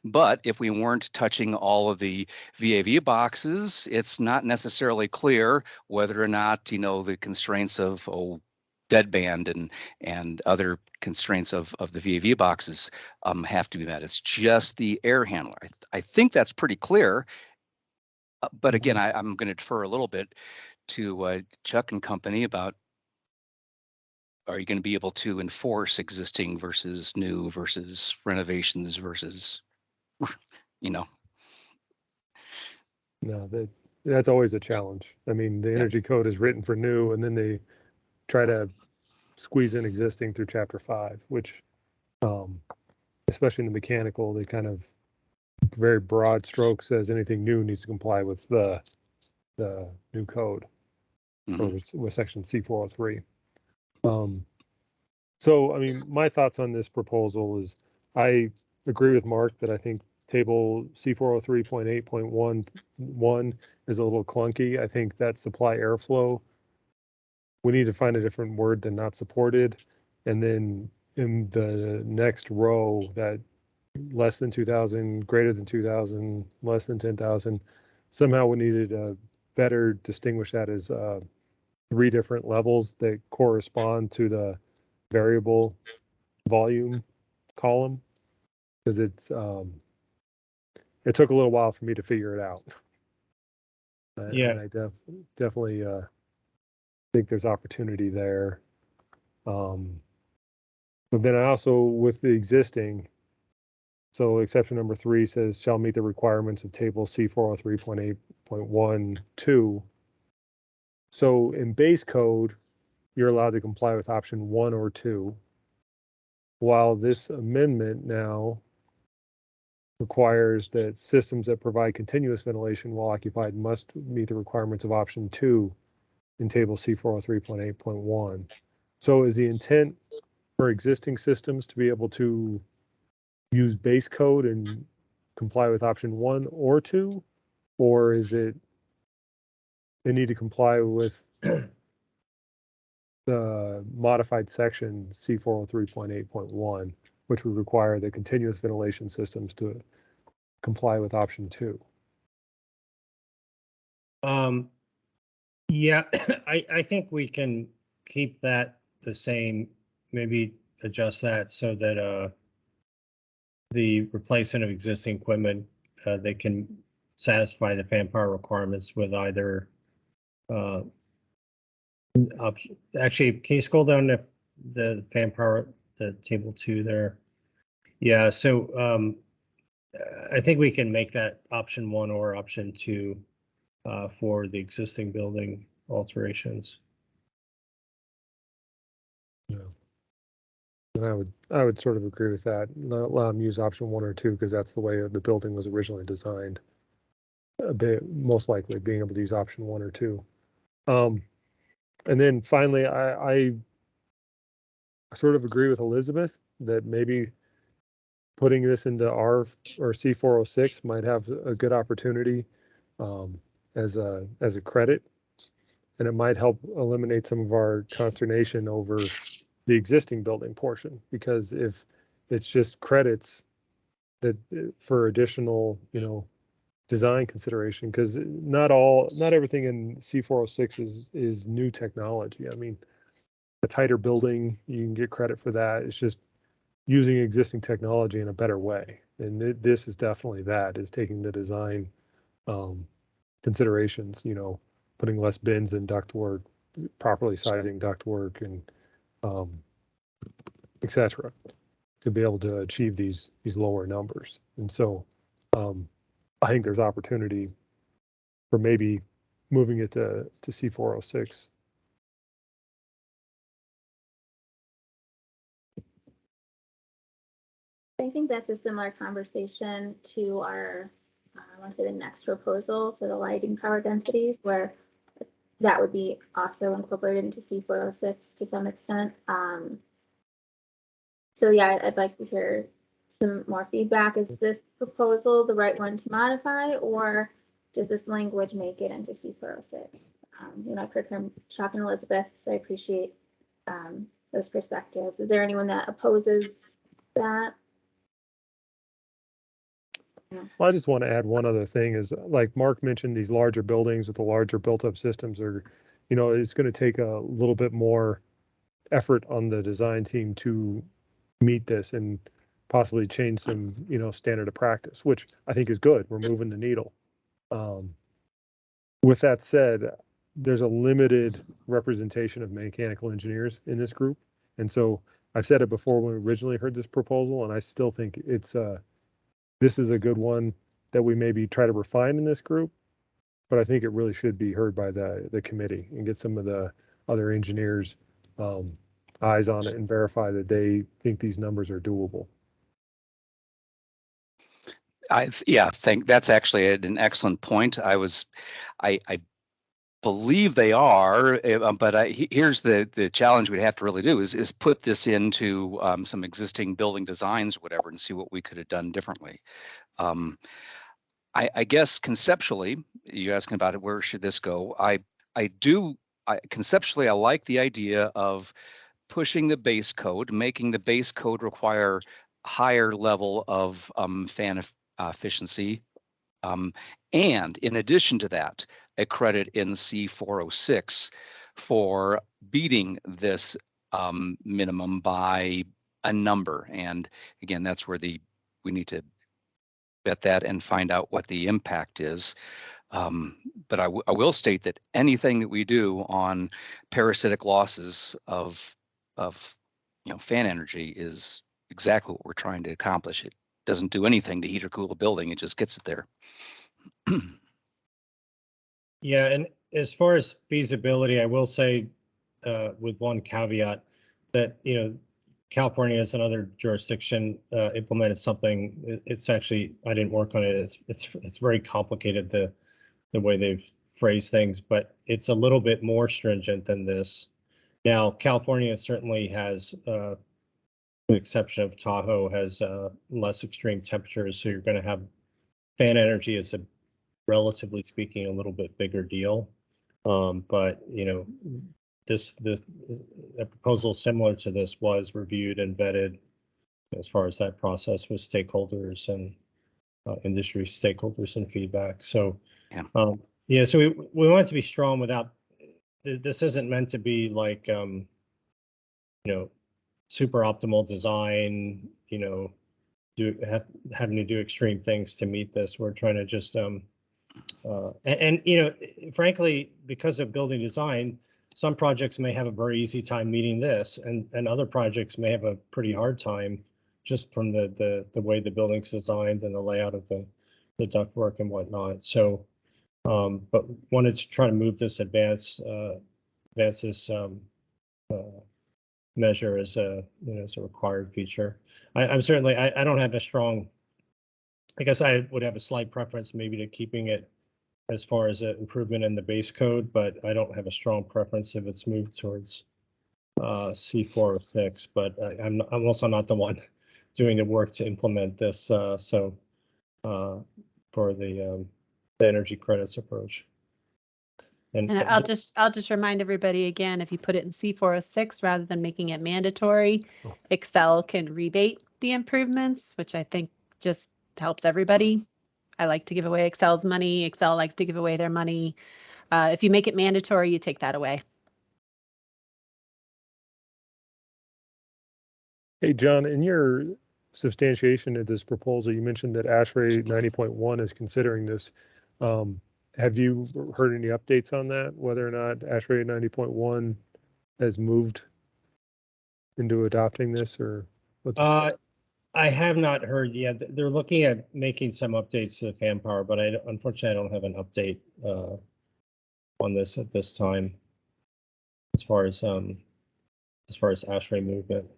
But if we weren't touching all of the VAV boxes, it's not necessarily clear whether or not, the constraints of deadband and other constraints of the VAV boxes have to be met. It's just the air handler. I think that's pretty clear. But again, I'm going to defer a little bit to Chuck and company about, are you going to be able to enforce existing versus new versus renovations versus, No, that's always a challenge. I mean, the energy code is written for new, and then they try to squeeze in existing through Chapter 5, which, especially in the mechanical, they kind of very broad stroke says anything new needs to comply with the new code, or with section C403. So, I mean, my thoughts on this proposal is I agree with Mark that I think table C403.8.11 is a little clunky. I think that supply airflow, we need to find a different word than not supported. And then in the next row, that less than 2,000, greater than 2,000, less than 10,000, somehow we needed to better distinguish that as 3 different levels that correspond to the variable volume column, because it took a little while for me to figure it out. And I definitely think there's opportunity there. But then I also, with the existing, so exception number 3 says shall meet the requirements of table C403.8.12. So in base code, you're allowed to comply with option 1 or 2, while this amendment now requires that systems that provide continuous ventilation while occupied must meet the requirements of option 2 in table C403.8.1. So is the intent for existing systems to be able to use base code and comply with option 1 or 2, or is it they need to comply with the modified section C403.8.1, which would require the continuous ventilation systems to comply with option 2? Yeah, I think we can keep that the same, maybe adjust that so that the replacement of existing equipment, they can satisfy the fan power requirements with either option. Actually, can you scroll down to the fan power, the table 2 there? Yeah, so I think we can make that option 1 or option 2 for the existing building alterations. Yeah. And I would sort of agree with that. Allow them to use option 1 or 2 because that's the way the building was originally designed. Most likely being able to use option 1 or 2. And then finally, I sort of agree with Elizabeth that maybe putting this into R or C406 might have a good opportunity as a credit, and it might help eliminate some of our consternation over the existing building portion, because if it's just credits that for additional, design consideration, because not everything in C406 is new technology. I mean, a tighter building, you can get credit for that. It's just using existing technology in a better way. And this is definitely that, is taking the design considerations, putting less bins in ductwork, properly sizing ductwork, and et cetera, to be able to achieve these lower numbers. And so I think there's opportunity for maybe moving it to C406. I think that's a similar conversation to our, I want to say the next proposal for the lighting power densities, where that would be also incorporated into C406 to some extent. So yeah, I'd like to hear some more feedback. Is this proposal the right one to modify, or does this language make it into C406? I've heard from Chuck and Elizabeth, so I appreciate those perspectives. Is there anyone that opposes that? Well, I just want to add one other thing is, like Mark mentioned, these larger buildings with the larger built-up systems are, it's going to take a little bit more effort on the design team to meet this and possibly change some, standard of practice, which I think is good. We're moving the needle. With that said, there's a limited representation of mechanical engineers in this group. And so I've said it before when we originally heard this proposal, and I still think this is a good one that we maybe try to refine in this group, but I think it really should be heard by the committee and get some of the other engineers' eyes on it and verify that they think these numbers are doable. I think that's actually an excellent point. I believe they are, but here's the challenge we'd have to really do is put this into some existing building designs or whatever and see what we could have done differently. I guess conceptually, you're asking about it, where should this go? Conceptually, I like the idea of pushing the base code, making the base code require higher level of fan efficiency. And in addition to that, a credit in C406 for beating this minimum by a number. And again, that's where we need to bet that and find out what the impact is. But I will state that anything that we do on parasitic losses of fan energy is exactly what we're trying to accomplish. It doesn't do anything to heat or cool a building, it just gets it there. Yeah, and as far as feasibility, I will say with one caveat that, California as another jurisdiction implemented something. It's actually, I didn't work on it. It's very complicated, the way they've phrased things, but it's a little bit more stringent than this. Now, California certainly has, with the exception of Tahoe, has less extreme temperatures, so you're going to have fan energy as a, relatively speaking, a little bit bigger deal. But a proposal similar to this was reviewed and vetted as far as that process with stakeholders and industry stakeholders and feedback. So so we want it to be strong without, this isn't meant to be like super optimal design, having to do extreme things to meet this. We're trying to just and you know, frankly, because of building design, some projects may have a very easy time meeting this, and other projects may have a pretty hard time just from the way the building's designed and the layout of the ductwork and whatnot. So, but wanted to try to move this advance this measure as a, you know, as a required feature. I'm certainly, I don't have a strong, I guess I would have a slight preference maybe to keeping it as far as an improvement in the base code, but I don't have a strong preference if it's moved towards C406. But I'm also not the one doing the work to implement this. So for the energy credits approach. And I'll just remind everybody again, if you put it in C406 rather than making it mandatory, Excel can rebate the improvements, which I think just helps everybody. I like to give away Excel's money. Excel likes to give away their money. If you make it mandatory, you take that away. Hey, John, in your substantiation of this proposal, you mentioned that ASHRAE 90.1 is considering this. Have you heard any updates on that, whether or not ASHRAE 90.1 has moved into adopting this, or what? I have not heard yet. They're looking at making some updates to the fan power, but unfortunately I don't have an update on this at this time as far as ASHRAE movement.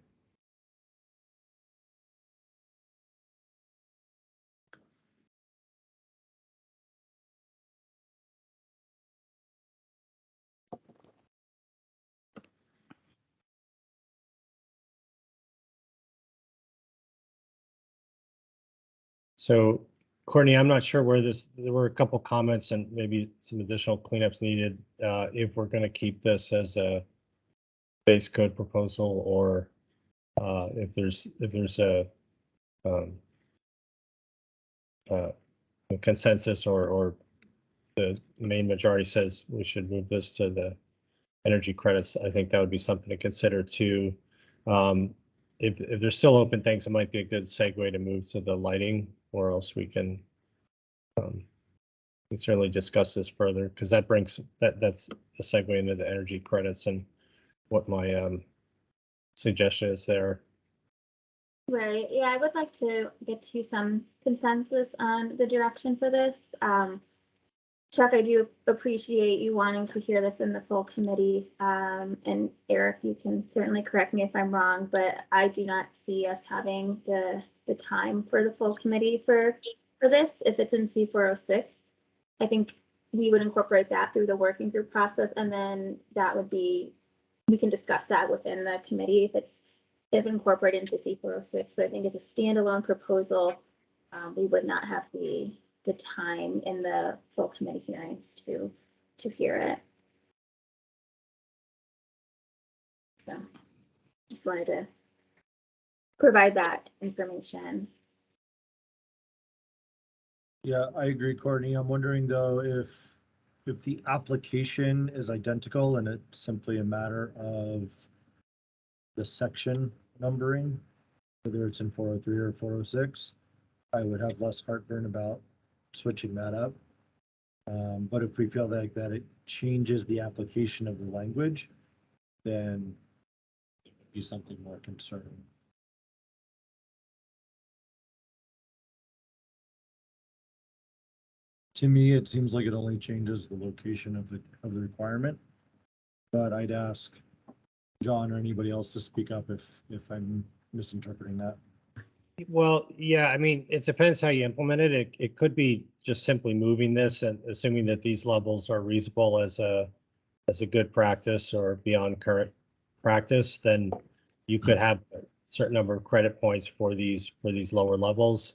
So, Courtney, I'm not sure where there were a couple comments and maybe some additional cleanups needed if we're going to keep this as a base code proposal, or if there's a consensus or the main majority says we should move this to the energy credits. I think that would be something to consider too. If there's still open things, it might be a good segue to move to the lighting, or else we can certainly discuss this further, because that's a segue into the energy credits and what my suggestion is there. Right. Yeah, I would like to get to some consensus on the direction for this. Chuck, I do appreciate you wanting to hear this in the full committee. And Eric, you can certainly correct me if I'm wrong, but I do not see us having the time for the full committee for this. If it's in C406, I think we would incorporate that through the working group process, and then that would be, we can discuss that within the committee if incorporated into C406. But I think as a standalone proposal, we would not have the time in the full committee hearings to hear it. So just wanted to provide that information. Yeah, I agree, Courtney. I'm wondering though if the application is identical and it's simply a matter of the section numbering, whether it's in 403 or 406, I would have less heartburn about switching that up. But if we feel like that it changes the application of the language, then it would be something more concerning. To me, it seems like it only changes the location of the requirement, but I'd ask John or anybody else to speak up if I'm misinterpreting that. Well, yeah, I mean, it depends how you implement it. It could be just simply moving this and assuming that these levels are reasonable as a good practice or beyond current practice. Then you could have a certain number of credit points for these lower levels.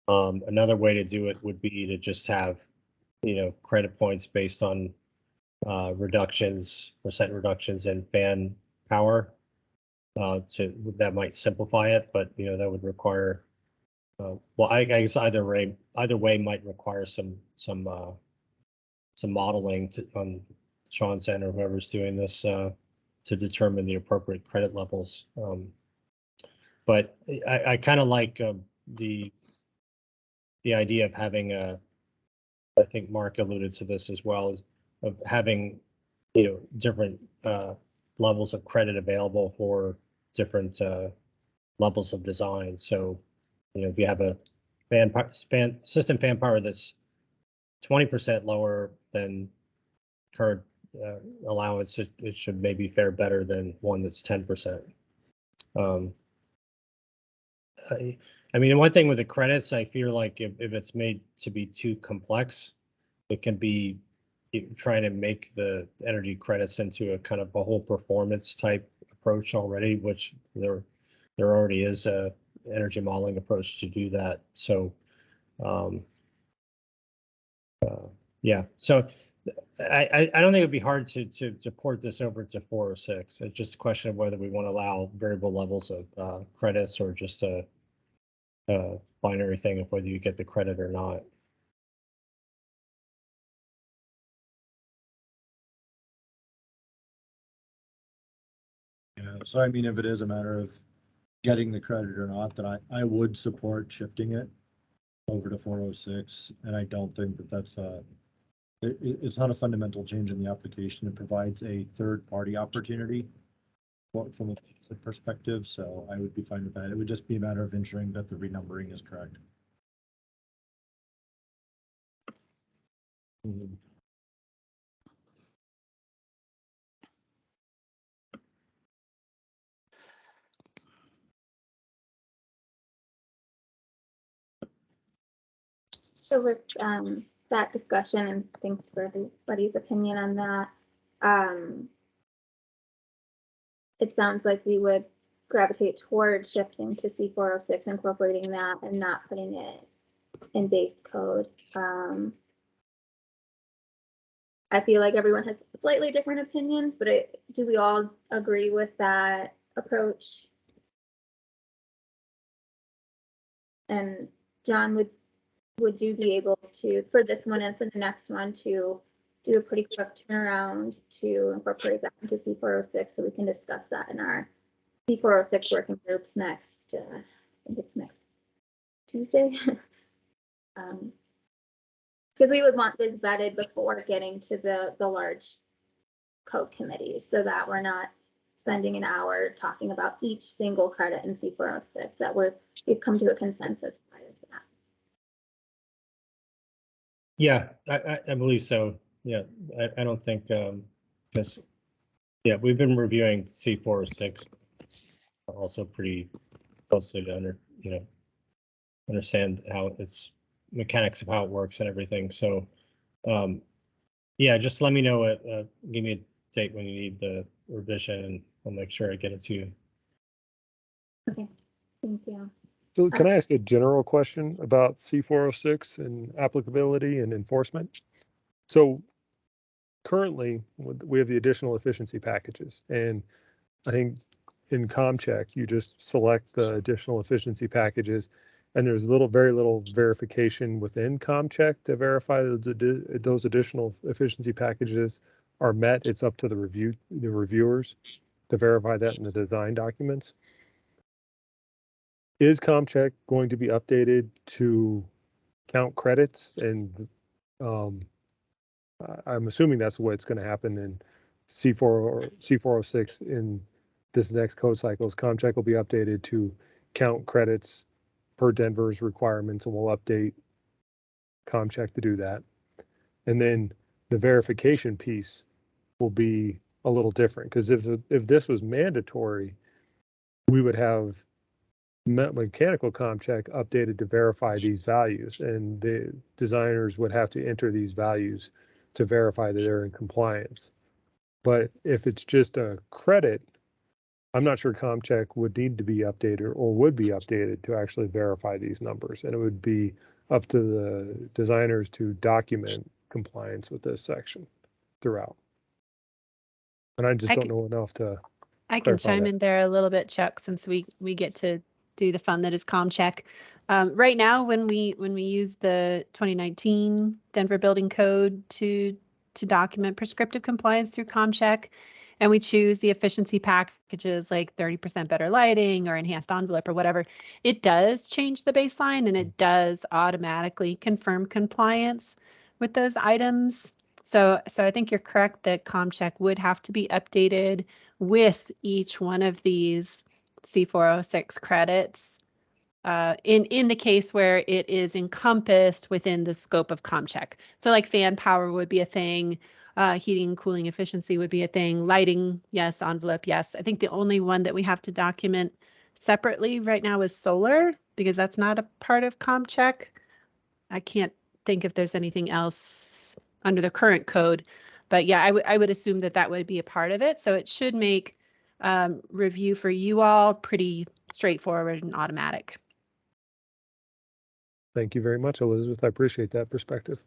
Another way to do it would be to just have, credit points based on percent reductions in fan power. That might simplify it, but that would require. Well, I guess either way might require some modeling on Sean's end or whoever's doing this to determine the appropriate credit levels. But I kind of like the idea of having I think Mark alluded to this as well, is of having, different levels of credit available for different levels of design. So, if you have a system fan power that's 20% lower than current allowance, it should maybe fare better than one that's 10%. I mean, one thing with the credits, I feel like if it's made to be too complex, it can be trying to make the energy credits into a kind of a whole performance type approach already, which there already is a energy modeling approach to do that. So, yeah. So I don't think it'd be hard to port this over to 406. It's just a question of whether we want to allow variable levels of credits or just a binary thing of whether you get the credit or not. Yeah, so I mean, if it is a matter of getting the credit or not, then I would support shifting it over to 406. And I don't think that that's it's not a fundamental change in the application. It provides a third-party opportunity from a perspective, so I would be fine with that. It would just be a matter of ensuring that the renumbering is correct. So with that discussion, and thanks for everybody's opinion on that, it sounds like we would gravitate toward shifting to C406, incorporating that and not putting it in base code. I feel like everyone has slightly different opinions, but do we all agree with that approach? And John, would you be able to, for this one and for the next one, to do a pretty quick turnaround to incorporate that into C406 so we can discuss that in our C406 working groups next, I think it's next Tuesday. Because we would want this vetted before getting to the large code committee so that we're not spending an hour talking about each single credit in C406, that we've come to a consensus prior to that. Yeah, I believe so. Yeah, I don't think because we've been reviewing C406 also pretty closely to understand how its mechanics of how it works and everything. So yeah, just let me know give me a date when you need the revision and I'll make sure I get it to you. Okay, thank you. So can I ask a general question about C406 and applicability and enforcement? So currently we have the additional efficiency packages, and I think in ComCheck, you just select the additional efficiency packages, and there's very little verification within ComCheck to verify that those additional efficiency packages are met. It's up to the reviewers to verify that in the design documents. Is ComCheck going to be updated to count credits? And I'm assuming that's the way it's going to happen in C406 in this next code cycle. ComCheck will be updated to count credits per Denver's requirements, and we'll update ComCheck to do that. And then the verification piece will be a little different, because if this was mandatory, we would have mechanical ComCheck updated to verify these values, and the designers would have to enter these values to verify that they're in compliance. But if it's just a credit, I'm not sure ComCheck would need to be updated or would be updated to actually verify these numbers. And it would be up to the designers to document compliance with this section throughout. And I just don't know enough to I can chime that in there a little bit, Chuck, since we get to do the fun that is ComCheck. Right now, when we use the 2019 Denver Building Code to to document prescriptive compliance through ComCheck, and we choose the efficiency packages like 30% better lighting or enhanced envelope or whatever, it does change the baseline and it does automatically confirm compliance with those items. So I think you're correct that ComCheck would have to be updated with each one of these C406 credits in the case where it is encompassed within the scope of ComCheck. So like fan power would be a thing, heating and cooling efficiency would be a thing, lighting, yes, envelope, yes. I think the only one that we have to document separately right now is solar, because that's not a part of ComCheck. I can't think if there's anything else under the current code, but yeah, I would assume that that would be a part of it. So it should make review for you all pretty straightforward and automatic. Thank you very much, Elizabeth. I appreciate that perspective.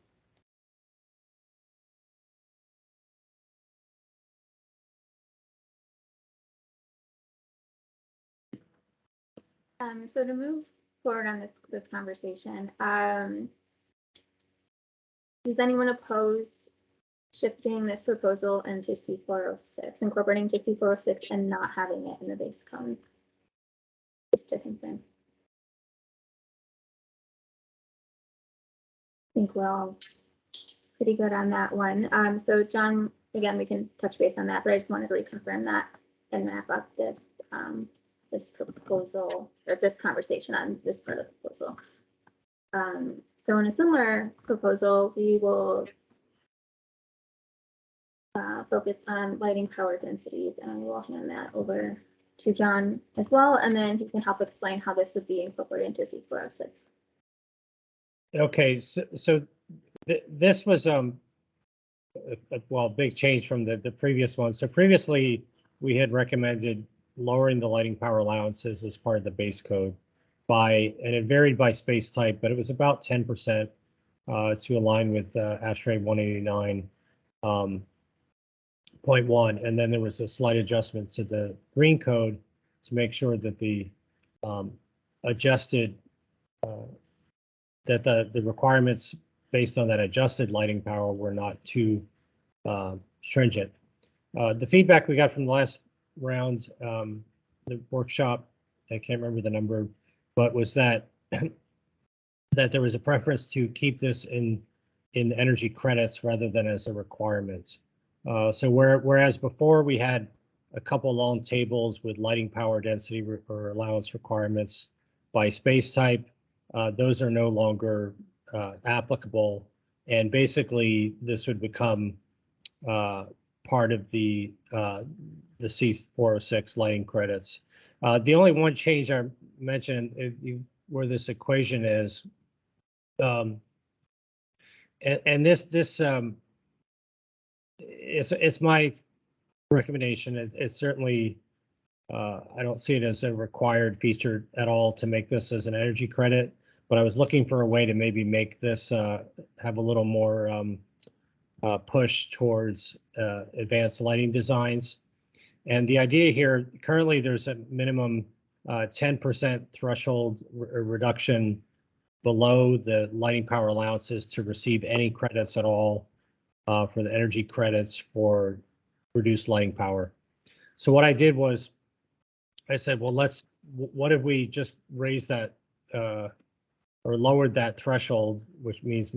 So to move forward on this conversation, does anyone oppose shifting this proposal into C406, incorporating to C406 and not having it in the base code? Just to confirm. I think we're all pretty good on that one. So John, again, we can touch base on that, but I just wanted to reconfirm that and wrap up this this proposal or this conversation on this part of the proposal. So in a similar proposal, we will focus on lighting power densities, and I will hand that over to John as well, and then he can help explain how this would be incorporated into C406. Okay, so this was well, big change from the previous one. So previously we had recommended lowering the lighting power allowances as part of the base code by, and it varied by space type, but it was about 10% to align with ASHRAE 189.1. And then there was a slight adjustment to the green code to make sure that the adjusted that the requirements based on that adjusted lighting power were not too stringent. The feedback we got from the last round, the workshop, I can't remember the number, but was that that there was a preference to keep this in the energy credits rather than as a requirement. So whereas before we had a couple long tables with lighting power density or allowance requirements by space type, those are no longer applicable, and basically this would become part of the C406 lighting credits. The only one change I mentioned where this equation is, and this it's my recommendation. It's certainly I don't see it as a required feature at all to make this as an energy credit, but I was looking for a way to maybe make this have a little more push towards advanced lighting designs. And the idea here, currently there's a minimum 10% threshold reduction below the lighting power allowances to receive any credits at all for the energy credits for reduced lighting power. So what I did was I said, well, what if we just raise that or lowered that threshold, which means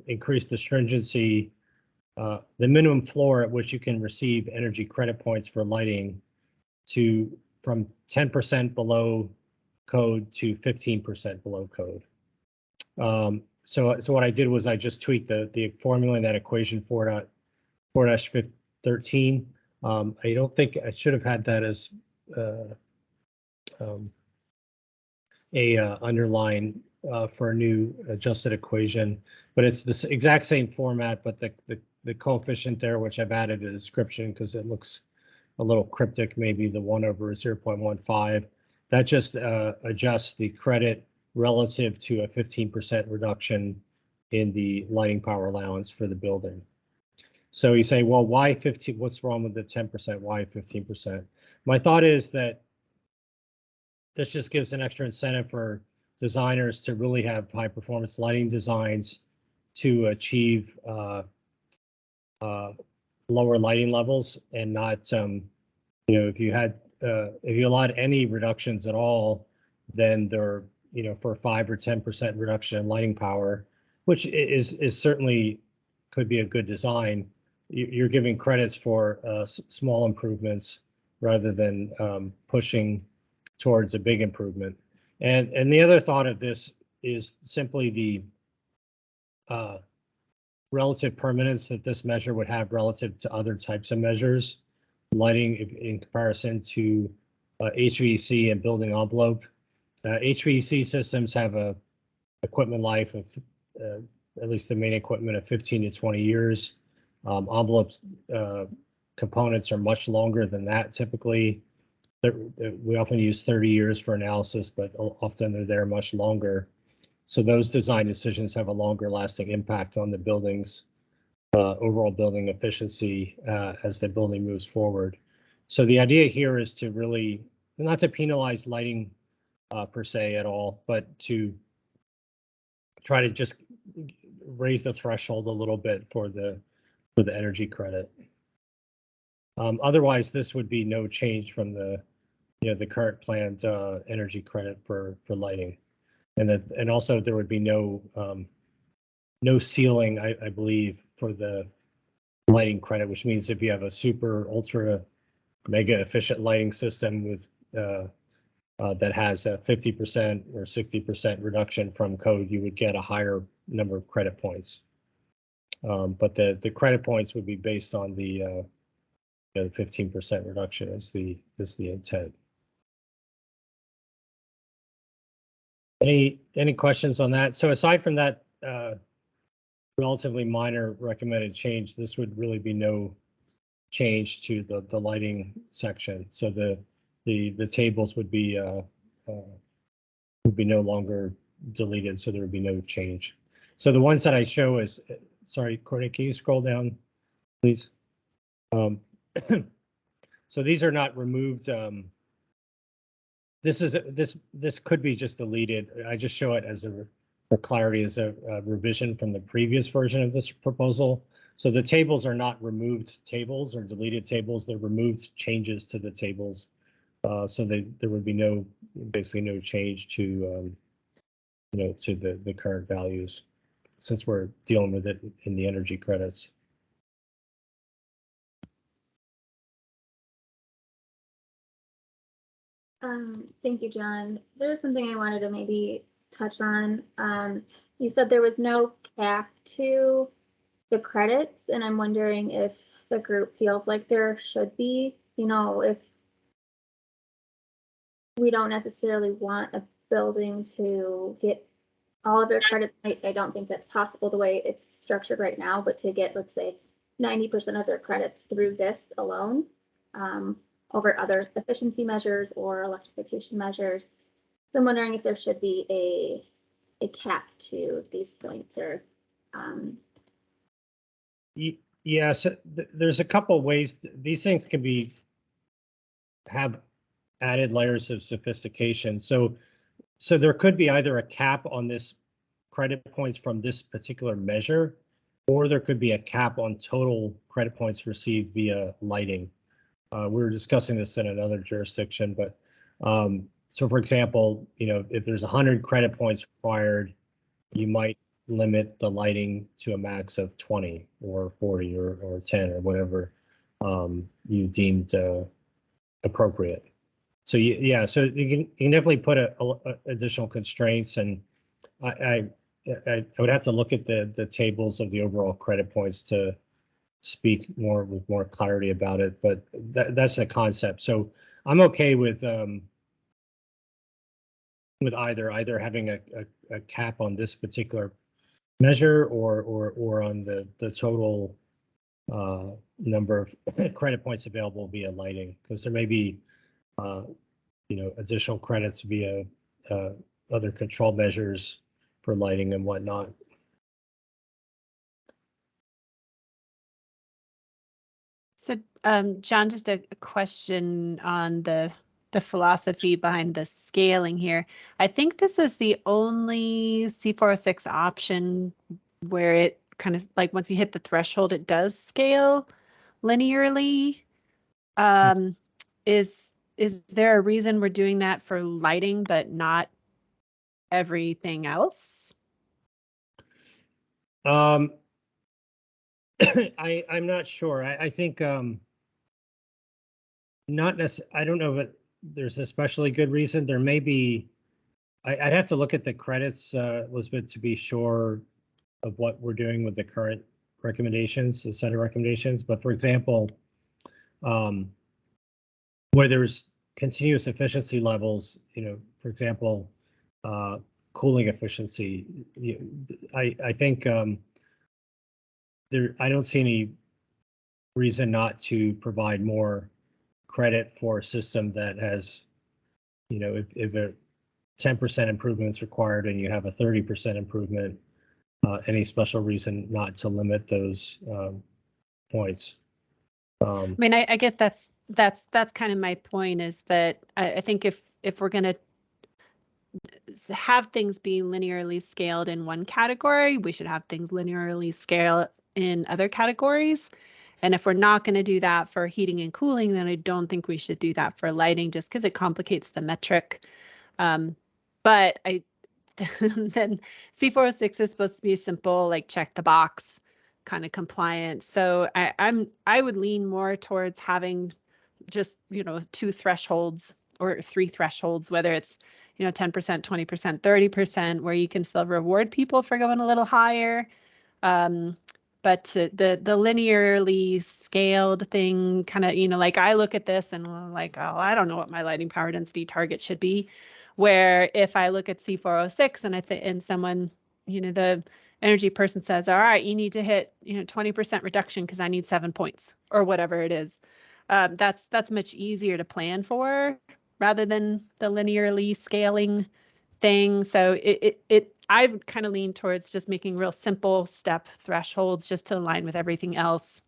increase the stringency, the minimum floor at which you can receive energy credit points for lighting from 10% below code to 15% below code. So what I did was I just tweaked the formula in that equation 4.13. I don't think I should have had that as a underline for a new adjusted equation, but it's the exact same format, but the coefficient there, which I've added a description because it looks a little cryptic, maybe the 1/0.15, that just adjusts the credit relative to a 15% reduction in the lighting power allowance for the building. So you say, well, why 15? What's wrong with the 10%? Why 15%? My thought is that this just gives an extra incentive for designers to really have high performance lighting designs to achieve lower lighting levels and not, you know, if you allowed any reductions at all, then they're, you know, for 5 or 10% reduction in lighting power, which is certainly could be a good design. You're giving credits for small improvements rather than pushing towards a big improvement. And the other thought of this is simply the relative permanence that this measure would have relative to other types of measures, lighting in comparison to HVAC and building envelope. HVAC systems have a equipment life of at least the main equipment of 15 to 20 years. Envelopes components are much longer than that typically. We often use 30 years for analysis, but often they're there much longer. So those design decisions have a longer lasting impact on the building's overall building efficiency as the building moves forward. So the idea here is to really, not to penalize lighting per se at all, but to try to just raise the threshold a little bit for the energy credit. Otherwise, this would be no change from the, you know, the current planned energy credit for lighting, and also there would be no ceiling, I believe, for the lighting credit, which means if you have a super ultra mega efficient lighting system with that has a 50% or 60% reduction from code, you would get a higher number of credit points. But the credit points would be based on the 15% reduction is the intent. Any questions on that? So aside from that relatively minor recommended change, this would really be no change to the lighting section. So the tables would be no longer deleted, so there would be no change. So the ones that I show is, sorry, Courtney, can you scroll down, please? So these are not removed. This could be just deleted. I just show it as for clarity, as a revision from the previous version of this proposal. So the tables are not removed tables or deleted tables. They're removed changes to the tables. So there would be basically no change to to the current values, since we're dealing with it in the energy credits. Thank you, John. There's something I wanted to maybe touch on. You said there was no cap to the credits, and I'm wondering if the group feels like there should be, you know, if we don't necessarily want a building to get all of their credits. I don't think that's possible the way it's structured right now, but to get, let's say, 90% of their credits through this alone, over other efficiency measures or electrification measures. So I'm wondering if there should be a cap to these points, or Yeah, so there's a couple of ways these things can have added layers of sophistication. So there could be either a cap on this credit points from this particular measure, or there could be a cap on total credit points received via lighting. We were discussing this in another jurisdiction, but so for example, you know, if there's 100 credit points required, you might limit the lighting to a max of 20 or 40 or 10 or whatever you deemed appropriate. So yeah, so you can definitely put additional constraints, and I would have to look at the tables of the overall credit points to speak with more clarity about it, but that's the concept. So I'm okay with either having a cap on this particular measure or on the total number of credit points available via lighting, because there may be you know, additional credits via other control measures for lighting and whatnot. So, John, just a question on the philosophy behind the scaling here. I think this is the only C406 option where it kind of like once you hit the threshold, it does scale linearly. Is there a reason we're doing that for lighting, but not everything else? I'm not sure. I think not necessarily. I don't know if there's especially good reason. There may be. I'd have to look at the credits, Elizabeth, to be sure of what we're doing with the current recommendations, the set of recommendations. But for example, where there's continuous efficiency levels, for example, cooling efficiency, I think I don't see any reason not to provide more credit for a system that has, if a 10% improvement is required and you have a 30% improvement, any special reason not to limit those points. I mean, I guess that's kind of my point, is that I think if we're going to have things be linearly scaled in one category, we should have things linearly scaled in other categories. And if we're not going to do that for heating and cooling, then I don't think we should do that for lighting, just because it complicates the metric. But then C406 is supposed to be simple, like check the box kind of compliance. So I would lean more towards having just, 2 thresholds or 3 thresholds, whether it's, 10%, 20%, 30%, where you can still reward people for going a little higher. But the linearly scaled thing kind of, like I look at this and I'm like, oh, I don't know what my lighting power density target should be. Where if I look at C406 and someone, the energy person says, all right, you need to hit, 20% reduction because I need 7 points or whatever it is. That's much easier to plan for rather than the linearly scaling thing. So I would kind of lean towards just making real simple step thresholds just to align with everything else.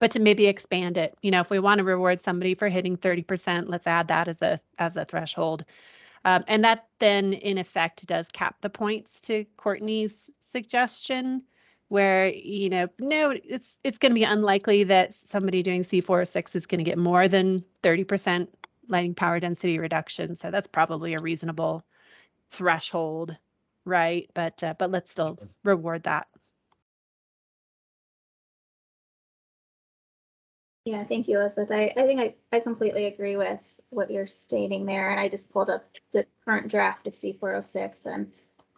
But to maybe expand it, if we want to reward somebody for hitting 30%, let's add that as a threshold. And that then in effect does cap the points, to Courtney's suggestion, where, no, it's going to be unlikely that somebody doing C406 is going to get more than 30% lighting power density reduction. So that's probably a reasonable threshold, right? But let's still reward that. Yeah, thank you, Elizabeth. I think I completely agree with what you're stating there. And I just pulled up the current draft of C406, and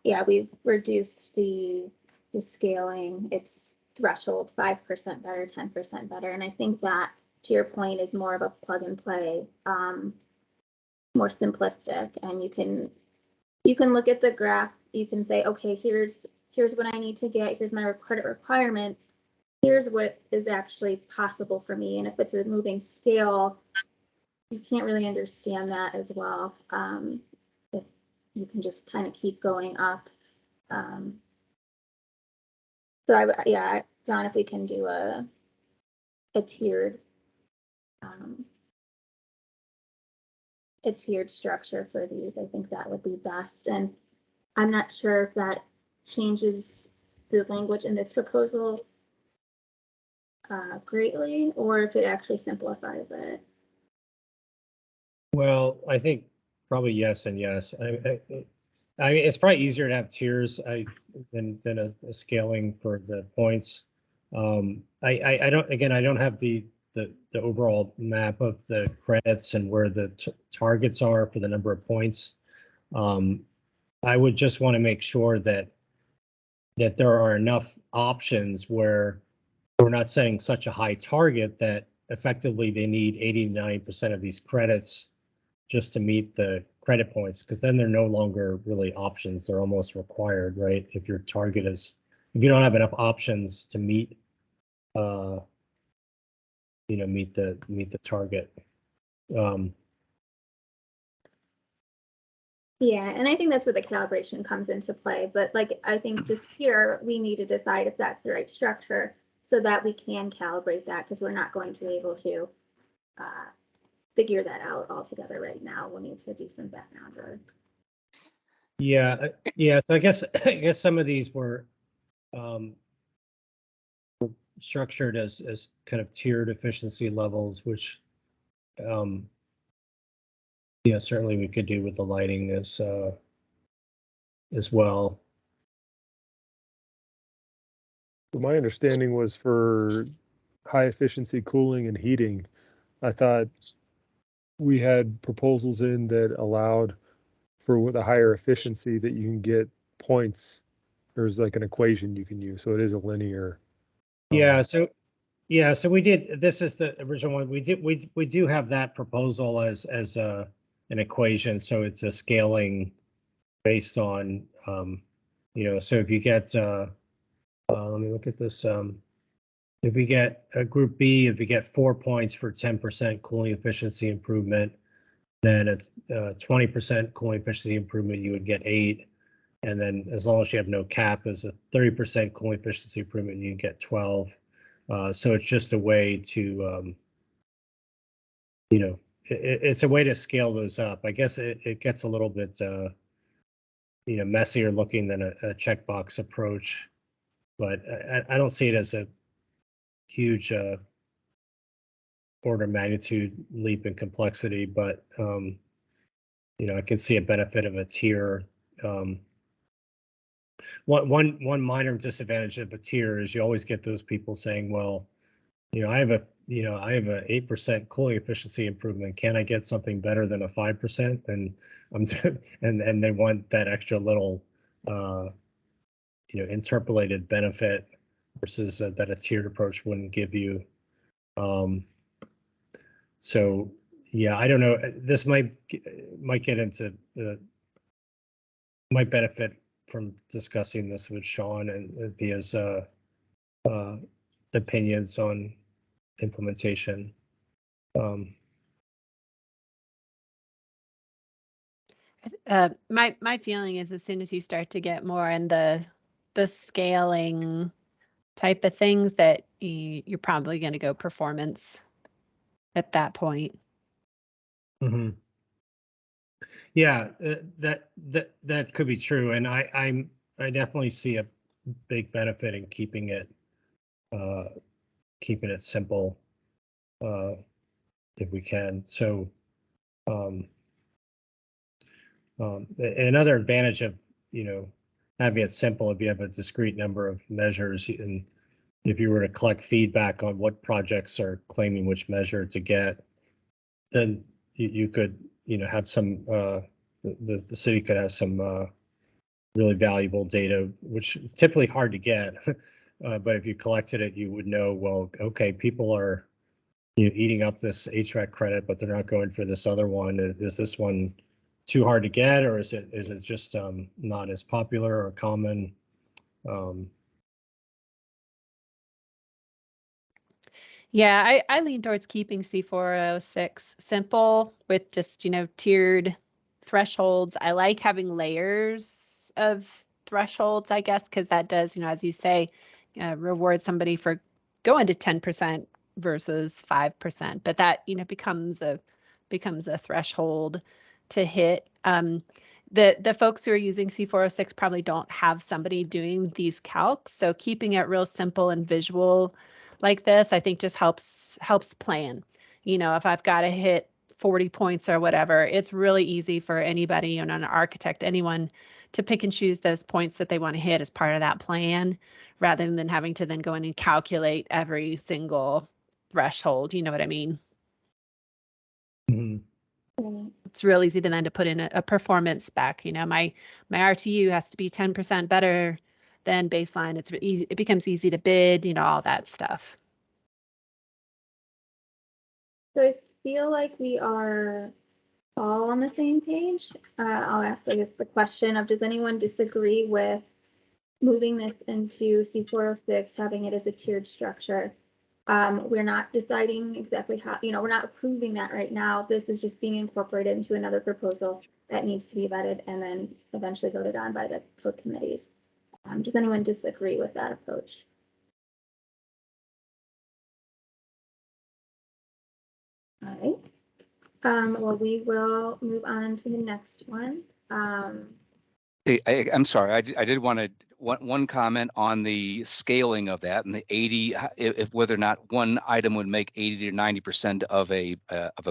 yeah, we've reduced the scaling. It's threshold 5% better, 10% better. And I think that, to your point, is more of a plug and play, more simplistic. And you can look at the graph, you can say, okay, here's what I need to get, here's my credit requirements, here's what is actually possible for me. And if it's a moving scale, you can't really understand that as well. If you can just kind of keep going up. So John, if we can do a tiered structure for these, I think that would be best. And I'm not sure if that changes the language in this proposal greatly, or if it actually simplifies it. Well, I think probably yes and yes. I mean, it's probably easier to have tiers than a scaling for the points. I don't have the overall map of the credits and where the targets are for the number of points. I would just want to make sure that there are enough options where we're not setting such a high target that effectively they need 80 to 90% of these credits just to meet the credit points, because then they're no longer really options, they're almost required, right? If your target is, if you don't have enough options to meet meet the target. Yeah, and I think that's where the calibration comes into play. But like, I think just here, we need to decide if that's the right structure so that we can calibrate that, because we're not going to be able to figure that out altogether right now. We'll need to do some background work. Yeah. So I guess some of these were structured as kind of tiered efficiency levels, which certainly we could do with the lighting as well. My understanding was for high efficiency cooling and heating, I thought we had proposals in that allowed for the higher efficiency that you can get points. There's like an equation you can use, so it is a linear. Yeah. So we did. This is the original one. We do have that proposal as an equation. So it's a scaling based on So if you get let me look at this. If we get a group B, if you get 4 points for 10% cooling efficiency improvement, then at 20% cooling efficiency improvement, you would get 8. And then as long as you have no cap, as a 30% cooling efficiency improvement, you get 12. So it's just a way to, it's a way to scale those up. I guess it gets a little bit, messier looking than a checkbox approach, but I don't see it as a huge order of magnitude leap in complexity, but I can see a benefit of a tier. One minor disadvantage of a tier is you always get those people saying, well, I have a 8% cooling efficiency improvement. Can I get something better than a 5%? And and they want that extra little interpolated benefit versus that a tiered approach wouldn't give you. So yeah, I don't know. This might get into might benefit from discussing this with Sean and his opinions on implementation. My feeling is as soon as you start to get more in the scaling type of things, that you're probably going to go performance at that point. Mm-hmm. Yeah, that could be true, and I definitely see a big benefit in keeping it simple if we can. So another advantage of having it simple, if you have a discrete number of measures, and if you were to collect feedback on what projects are claiming which measure to get, then you could have some the city could have some really valuable data, which is typically hard to get. But if you collected it, you would know, well, okay, people are eating up this HVAC credit, but they're not going for this other one. Is this one too hard to get, or is it just not as popular or common? Yeah, I lean towards keeping C406 simple with just, tiered thresholds. I like having layers of thresholds, I guess, because that does, as you say, reward somebody for going to 10% versus 5%. But that, becomes a threshold to hit. The folks who are using C406 probably don't have somebody doing these calcs, so keeping it real simple and visual like this, I think, just helps plan. If I've got to hit 40 points or whatever, it's really easy for anybody, an architect, anyone, to pick and choose those points that they want to hit as part of that plan, rather than having to then go in and calculate every single threshold. You know what I mean? Mm-hmm. It's real easy to then to put in a performance spec. My RTU has to be 10% better than baseline. It's easy. It becomes easy to bid. All that stuff. So I feel like we are all on the same page. I'll ask, I guess, the question of, does anyone disagree with moving this into C406, having it as a tiered structure? We're not deciding exactly how, we're not approving that right now. This is just being incorporated into another proposal that needs to be vetted and then eventually voted on by the code committees. Does anyone disagree with that approach? All right. Well, we will move on to the next one. I'm sorry, I did want to, one comment on the scaling of that and the 80, if whether or not one item would make 80 to 90% of a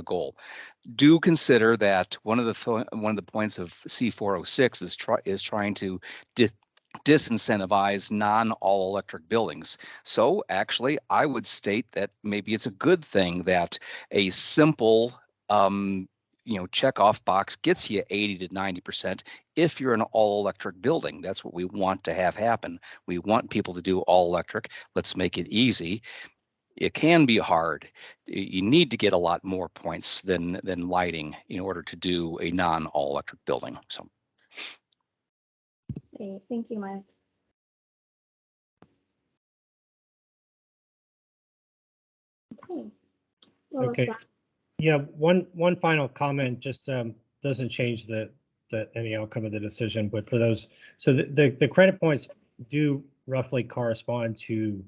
goal. Do consider that one of the points of C406 is trying to disincentivize non-all electric buildings. So actually, I would state that maybe it's a good thing that a simple check off box gets you 80 to 90% if you're an all electric building. That's what we want to have happen. We want people to do all electric. Let's make it easy. It can be hard. You need to get a lot more points than lighting in order to do a non all electric building. So Great. Thank you, Mike. Okay. Well, with Okay. that, Yeah, one final comment, just doesn't change the any outcome of the decision, but for those, so the credit points do roughly correspond to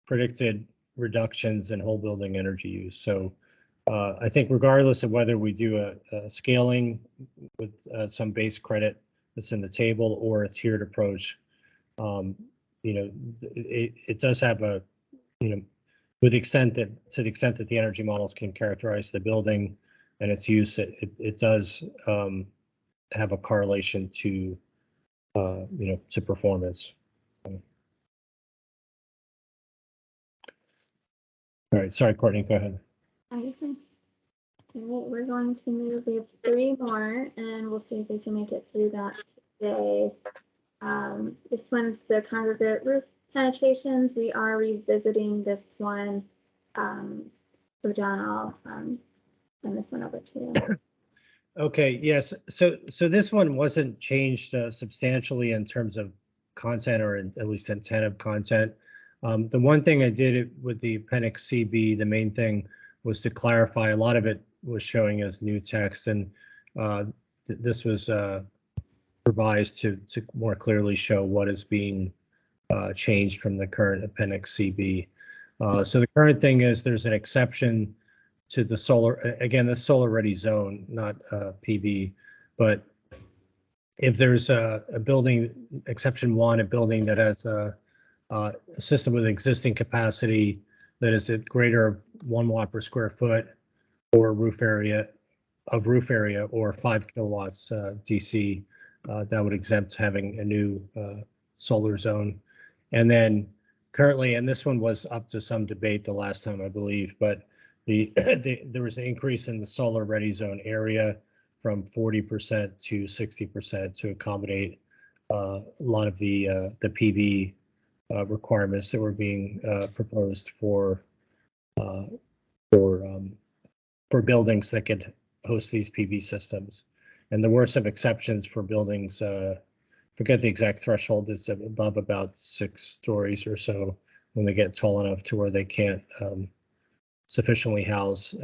predicted reductions in whole building energy use. So I think regardless of whether we do a scaling with some base credit that's in the table or a tiered approach, it does have a, with the extent that, to the extent that the energy models can characterize the building and its use, it does have a correlation to, to performance. All right, sorry, Courtney, go ahead. okay. All right, we're going to move. We have 3 more, and we'll see if we can make it through that today. This one's the Congregate roof sanitations. We are revisiting this one. So John, I'll send this one over to you. Okay, yes. So this one wasn't changed substantially in terms of content, or at least intent of content. The one thing I did with the Appendix CB, the main thing was to clarify. A lot of it was showing as new text, and this was revised to more clearly show what is being changed from the current Appendix CB. So the current thing is there's an exception to the solar, again, the solar ready zone, not PV, but if there's a building, exception 1, a building that has a system with existing capacity that is at greater 1 watt per square foot or roof area or 5 kilowatts DC, that would exempt having a new solar zone. And then currently, and this one was up to some debate the last time, I believe, but there was an increase in the solar ready zone area from 40% to 60% to accommodate a lot of the PV requirements that were being proposed for buildings that could host these PV systems. And there were some exceptions for buildings, forget the exact threshold, it's above about 6 stories or so when they get tall enough to where they can't sufficiently house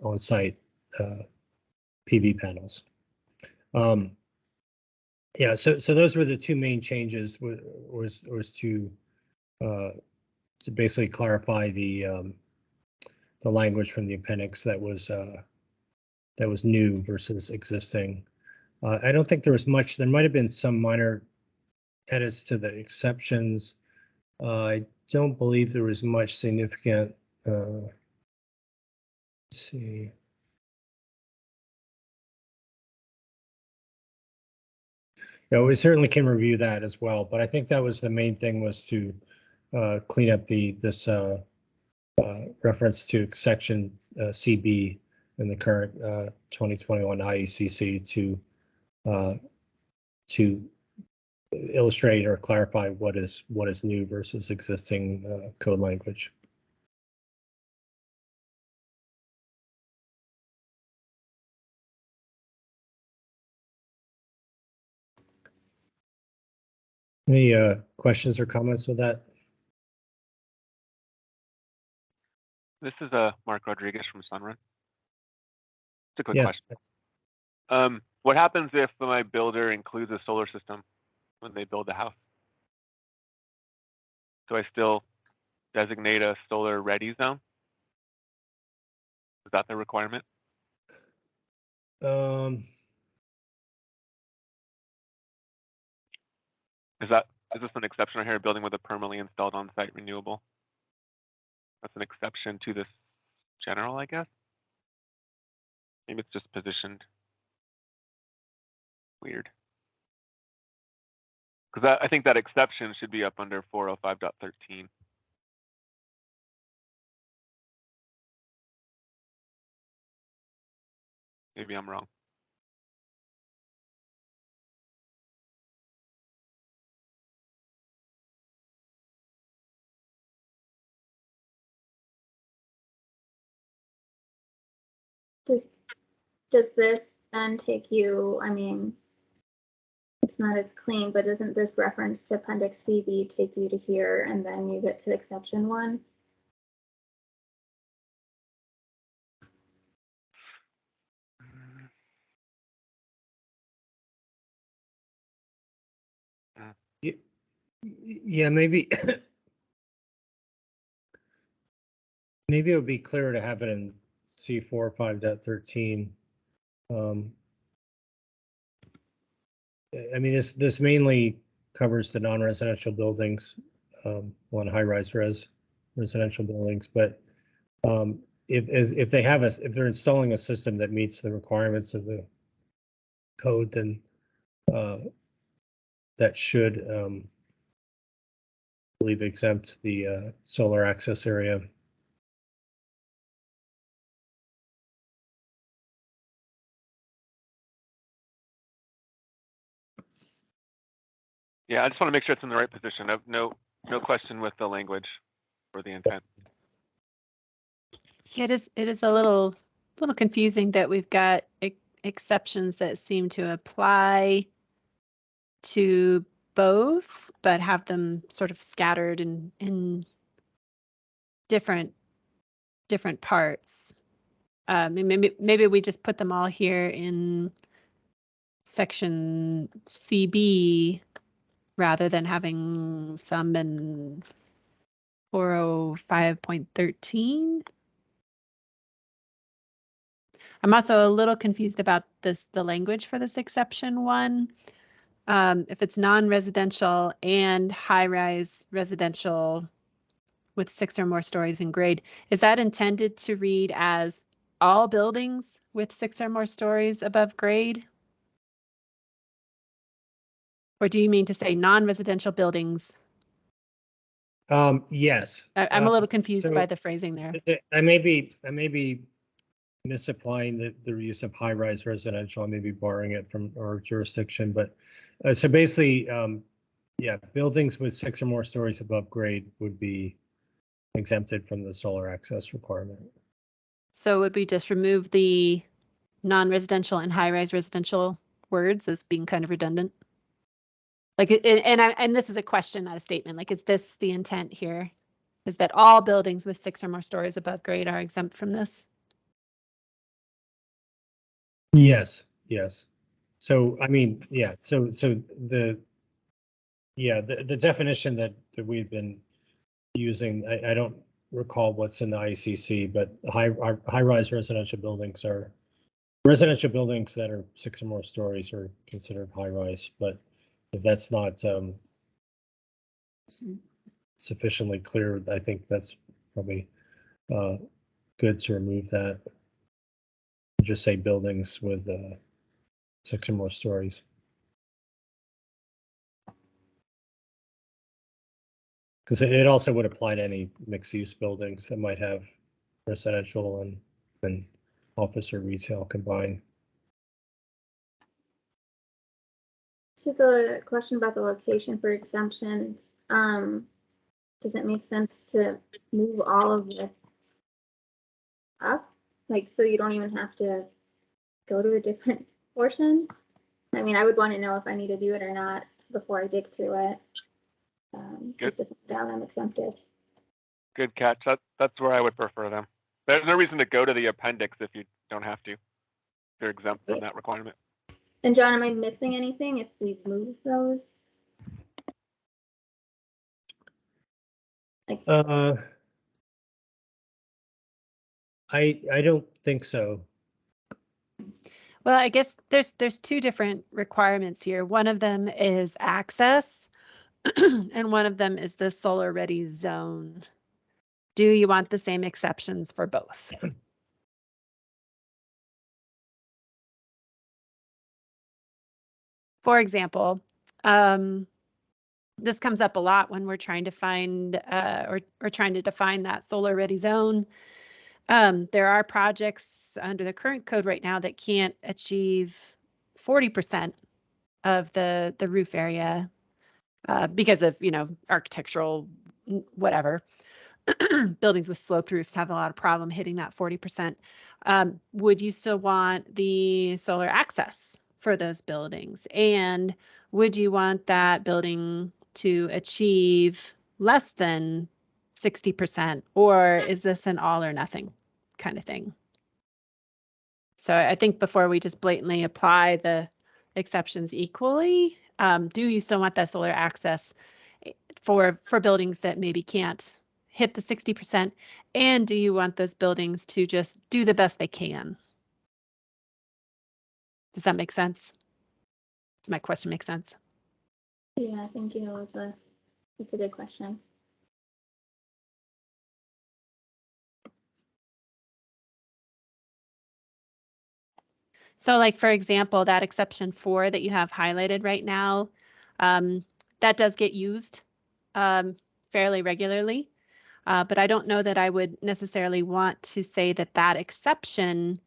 on-site PV panels. Yeah, so those were the 2 main changes. Was to basically clarify the language from the appendix that was new versus existing. I don't think there was much. There might have been some minor edits to the exceptions. I don't believe there was much significant. Let's see. Yeah, we certainly can review that as well, but I think that was the main thing, was to clean up this reference to section CB in the current 2021 IECC to illustrate or clarify what is new versus existing code language. Any questions or comments with that? This is Mark Rodriguez from Sunrun. It's a quick Yes. question. What happens if my builder includes a solar system when they build the house? Do I still designate a solar ready zone? Is that the requirement? Is this an exception right here? Building with a permanently installed on-site renewable. That's an exception to this general, I guess. Maybe it's just positioned weird. Because I think that exception should be up under 405.13. Maybe I'm wrong. Does this then take you, I mean, it's not as clean, but doesn't this reference to Appendix CB take you to here and then you get to exception 1? Yeah, maybe maybe it would be clearer to have it in C4 5.13. I mean, this mainly covers the non-residential buildings, on high-rise residential buildings, but if they're installing a system that meets the requirements of the code, then that should, I believe, exempt the solar access area. Yeah, I just want to make sure it's in the right position. No question with the language or the intent. It is a little confusing that we've got exceptions that seem to apply to both, but have them sort of scattered in different parts. Maybe we just put them all here in section CB rather than having some in 405.13. I'm also a little confused about the language for this exception 1. If it's non-residential and high-rise residential with 6 or more stories in grade, is that intended to read as all buildings with 6 or more stories above grade? Or do you mean to say non-residential buildings? Yes. I'm a little confused so by the phrasing there. I may be misapplying the use of high-rise residential. I may be borrowing it from our jurisdiction, but so basically, yeah, buildings with 6 or more stories above grade would be exempted from the solar access requirement. So would we just remove the non-residential and high-rise residential words as being kind of redundant? Like, and this is a question, not a statement. Like, is this the intent here? Is that all buildings with 6 or more stories above grade are exempt from this? Yes. So, I mean, yeah, so the definition that we've been using, I don't recall what's in the IECC, but high-rise residential buildings are residential buildings that are 6 or more stories are considered high-rise, but if that's not sufficiently clear, I think that's probably good to remove that. Just say buildings with 6 or more stories. Because it also would apply to any mixed-use buildings that might have residential and office or retail combined. To the question about the location for exemptions, does it make sense to move all of this up? Like, so you don't even have to go to a different portion? I mean, I would want to know if I need to do it or not before I dig through it. Just to put down I'm exempted. Good catch. That's where I would prefer them. There's no reason to go to the appendix if you don't have to. You're exempt from that requirement. And John, am I missing anything if we move those? Like, I don't think so. Well, I guess there's 2 different requirements here. One of them is access. and one of them is the solar ready zone. Do you want the same exceptions for both? For example, this comes up a lot when we're trying to find or trying to define that solar ready zone. There are projects under the current code right now that can't achieve 40% of the roof area because of, you know, architectural whatever. Buildings with sloped roofs have a lot of problem hitting that 40%. Would you still want the solar access for those buildings? And would you want that building to achieve less than 60%? Or is this an all or nothing kind of thing? So I think before we just blatantly apply the exceptions equally, do you still want that solar access for buildings that maybe can't hit the 60%? And do you want those buildings to just do the best they can? Does that make sense? Does my question make sense? Yeah, thank you, Elizabeth. That's a good question. So like, for example, that exception 4 that you have highlighted right now, that does get used fairly regularly. But I don't know that I would necessarily want to say that that exception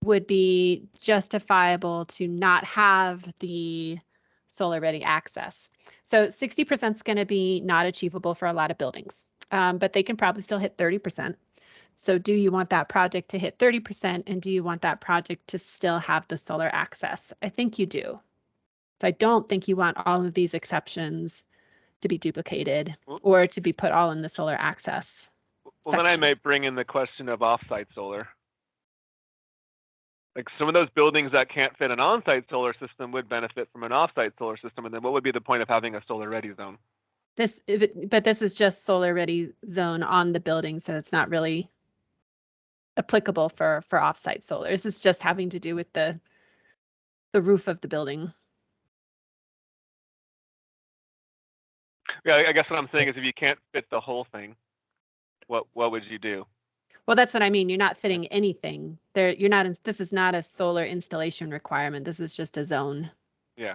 would be justifiable to not have the solar ready access. So 60% is going to be not achievable for a lot of buildings, but they can probably still hit 30%. So do you want that project to hit 30%, and do you want that project to still have the solar access? I think you do. So I don't think you want all of these exceptions to be duplicated or to be put all in the solar access Well, then I section. might bring in the question of off-site solar. Like some of those buildings that can't fit an on-site solar system would benefit from an off-site solar system. And then what would be the point of having a solar ready zone? But this is just solar ready zone on the building, so it's not really applicable for off-site solar. This is just having to do with the roof of the building. Yeah, I guess what I'm saying is if you can't fit the whole thing, what would you do? Well, that's what I mean. You're not fitting anything there. You're not. This is not a solar installation requirement. This is just a zone. Yeah.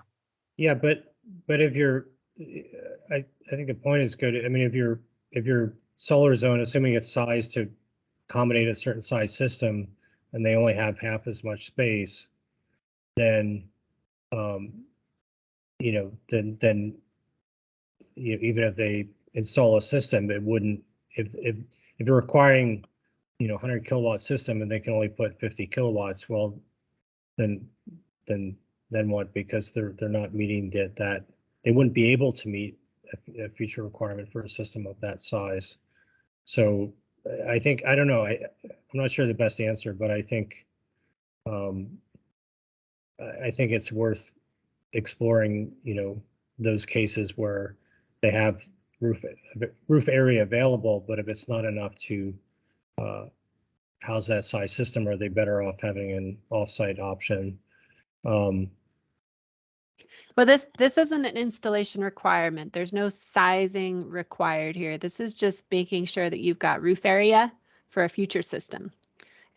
Yeah, but if you're, I think the point is good. I mean, if your solar zone, assuming it's sized to accommodate a certain size system, and they only have half as much space, then, you know, then even if they install a system, it wouldn't. If you're requiring, you know, 100 kilowatt system and they can only put 50 kilowatts, well, then what? Because they're not meeting that they wouldn't be able to meet a future requirement for a system of that size. So I think, I don't know, I'm not sure the best answer, but I think it's worth exploring, you know, those cases where they have roof area available, but if it's not enough to house that size system, are they better off having an offsite option? Well, this isn't an installation requirement. There's no sizing required here. This is just making sure that you've got roof area for a future system.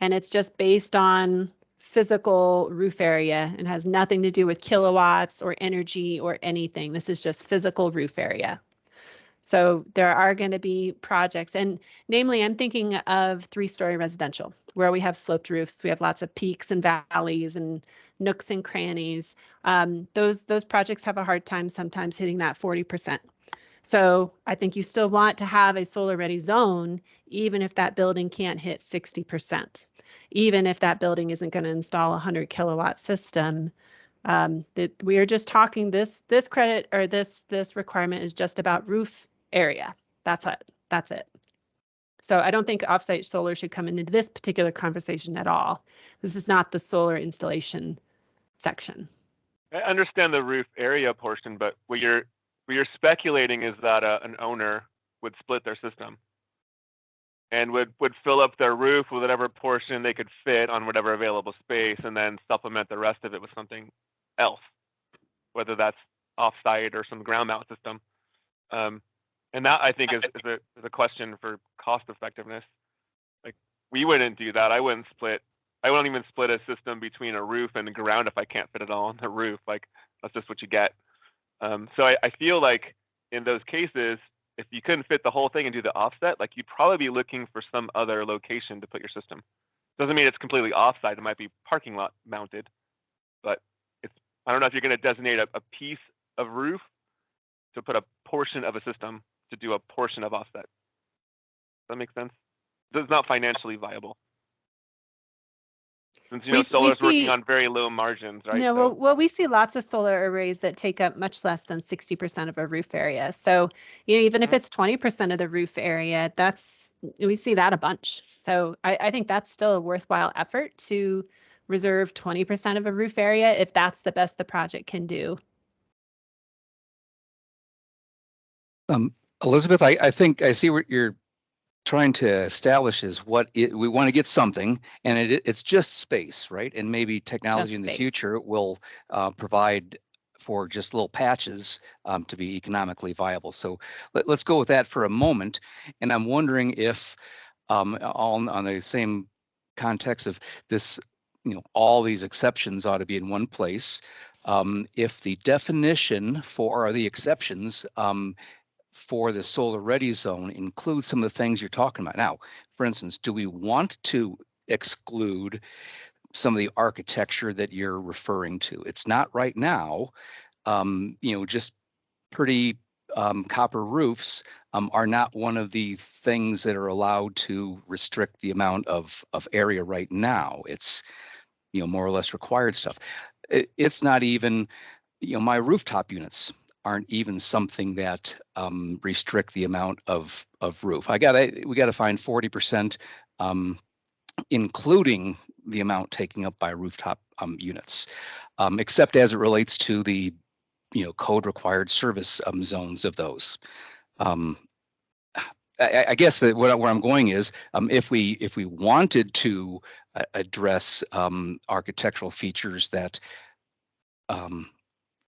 And it's just based on physical roof area and has nothing to do with kilowatts or energy or anything. This is just physical roof area. So there are going to be projects, and namely, I'm thinking of 3-story residential where we have sloped roofs. We have lots of peaks and valleys and nooks and crannies. Those projects have a hard time sometimes hitting that 40%. So I think you still want to have a solar ready zone, even if that building can't hit 60%, even if that building isn't going to install a 100 kilowatt system. That we are just talking this credit or this requirement is just about roof area. That's it. So I don't think offsite solar should come into this particular conversation at all. This is not the solar installation section. I understand the roof area portion, but what you're speculating is that an owner would split their system and would fill up their roof with whatever portion they could fit on whatever available space, and then supplement the rest of it with something else, whether that's offsite or some ground mount system. And that I think is a question for cost effectiveness. Like we wouldn't do that. I wouldn't even split a system between a roof and ground if I can't fit it all on the roof. Like that's just what you get. So I feel like in those cases, if you couldn't fit the whole thing and do the offset, like you'd probably be looking for some other location to put your system. Doesn't mean it's completely offsite. It might be parking lot mounted, but I don't know if you're going to designate a piece of roof to put a portion of a system to do a portion of offset. Does that make sense? It's not financially viable. Since solar's working on very low margins, right? No, So, well, we see lots of solar arrays that take up much less than 60% of a roof area. So, even if it's 20% of the roof area, we see that a bunch. So I think that's still a worthwhile effort to reserve 20% of a roof area if that's the best the project can do. Elizabeth, I think I see what you're trying to establish is we want to get something, and it's just space, right? And maybe technology in the future will provide for just little patches to be economically viable. So let's go with that for a moment. And I'm wondering if all on the same context of this, all these exceptions ought to be in one place. If the definition for the exceptions for the solar ready zone includes some of the things you're talking about. Now, for instance, do we want to exclude some of the architecture that you're referring to? It's not right now. Just pretty copper roofs are not one of the things that are allowed to restrict the amount of area right now. It's more or less required stuff. It's not even my rooftop units aren't even something that restrict the amount of roof. We got to find 40%, including the amount taken up by rooftop units, except as it relates to the code required service zones of those. I guess that where I'm going is if we wanted to address architectural features that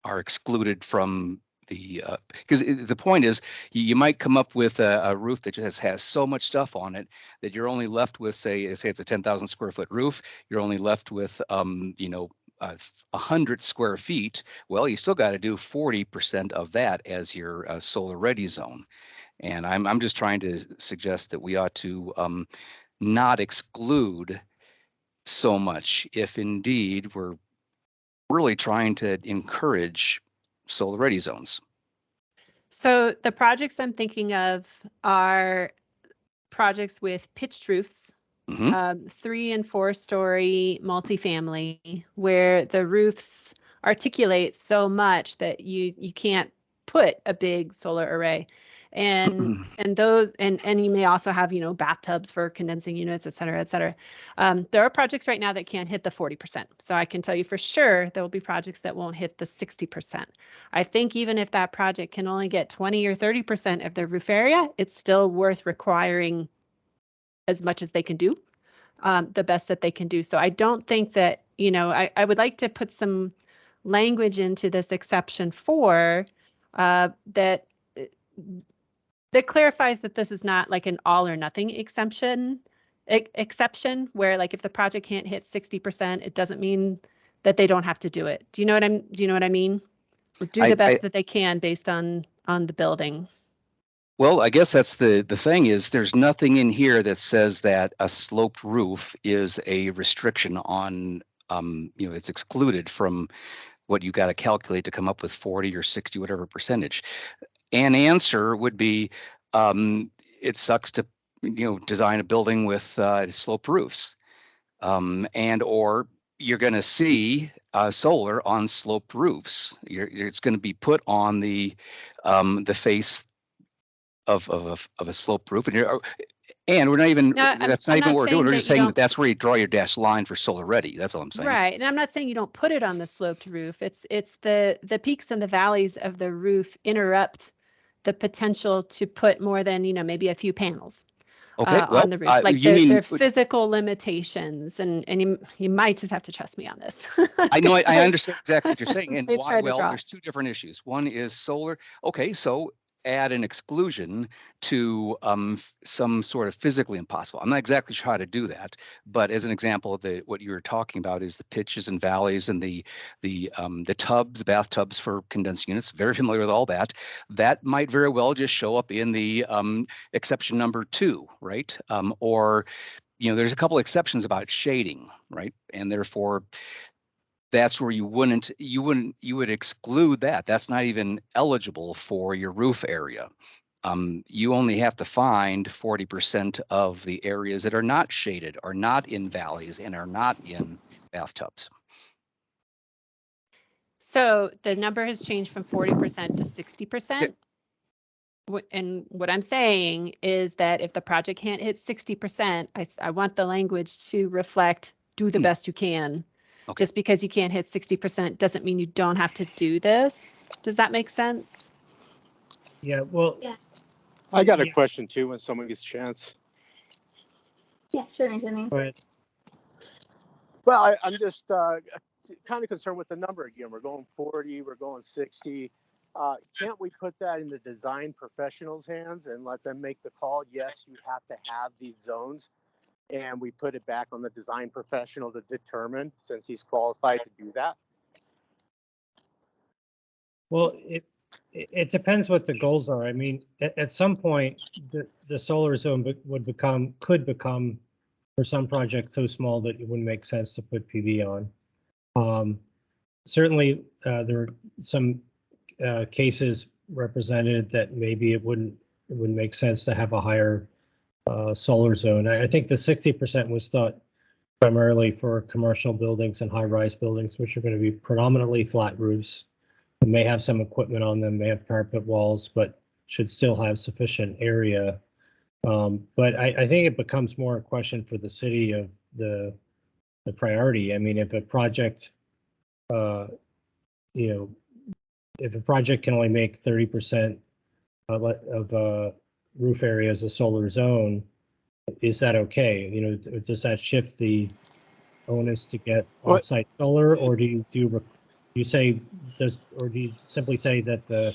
are excluded from the because the point is you might come up with a roof that just has so much stuff on it that you're only left with say it's a 10,000 square foot roof. You're only left with 100 square feet. Well, you still got to do 40% of that as your solar ready zone. And I'm just trying to suggest that we ought to not exclude so much if indeed we're really trying to encourage solar ready zones. So the projects I'm thinking of are projects with pitched roofs, 3 and 4 story multifamily, where the roofs articulate so much that you can't put a big solar array. And those and you may also have bathtubs for condensing units, et cetera, et cetera. There are projects right now that can't hit the 40%. So I can tell you for sure there will be projects that won't hit the 60%. I think even if that project can only get 20 or 30% of their roof area, it's still worth requiring as much as they can do, the best that they can do. So I don't think that, I would like to put some language into this exception 4 that clarifies that this is not like an all or nothing exception where like if the project can't hit 60%, it doesn't mean that they don't have to do it. Do you know what I mean? Do the best that they can based on the building. Well, I guess that's the thing is there's nothing in here that says that a sloped roof is a restriction on, it's excluded from what you got to calculate to come up with 40 or 60, whatever percentage. An answer would be, it sucks to, design a building with sloped roofs, and or you're going to see solar on sloped roofs. It's going to be put on the face of a sloped roof, and we're not even. That's not even what we're doing. We're just saying that that's where you draw your dashed line for solar ready. That's all I'm saying. Right, and I'm not saying you don't put it on the sloped roof. It's the peaks and the valleys of the roof interrupt the potential to put more than maybe a few panels on the roof. Like they're physical limitations, and you might just have to trust me on this. I know I understand exactly what you're saying, and why. Well, there's 2 different issues. One is solar. Okay, so add an exclusion to some sort of physically impossible. I'm not exactly sure how to do that, but as an example of what you were talking about is the pitches and valleys and the tubs, bathtubs for condensed units. Very familiar with all that. That might very well just show up in the exception number 2, right? Or there's a couple exceptions about shading, right? And therefore, that's where you would exclude that. That's not even eligible for your roof area. You only have to find 40% of the areas that are not shaded, are not in valleys, and are not in bathtubs. So the number has changed from 40% to 60%. And what I'm saying is that if the project can't hit 60%, I want the language to reflect, do the best you can. Okay. Just because you can't hit 60% doesn't mean you don't have to do this. Does that make sense? Yeah, well, Yeah. I got a Yeah. question too when someone gets a chance. Yeah, sure, Anthony. but Well, I'm just kind of concerned with the number again. We're going 40, we're going 60. Can't we put that in the design professionals' hands and let them make the call? Yes, you have to have these zones. And we put it back on the design professional to determine, since he's qualified to do that. well, it depends what the goals are. I mean, at some point, the solar zone could become for some projects so small that it wouldn't make sense to put PV on. Certainly, there are some cases represented that maybe it wouldn't make sense to have a higher solar zone. I think the 60% was thought primarily for commercial buildings and high-rise buildings, which are going to be predominantly flat roofs. They may have some equipment on them, may have parapet walls, but should still have sufficient area. But I think it becomes more a question for the city of the priority. I mean, if a project, if a project can only make 30% of roof area as a solar zone, is that okay? Does that shift the onus to get on-site solar, or do you simply say that the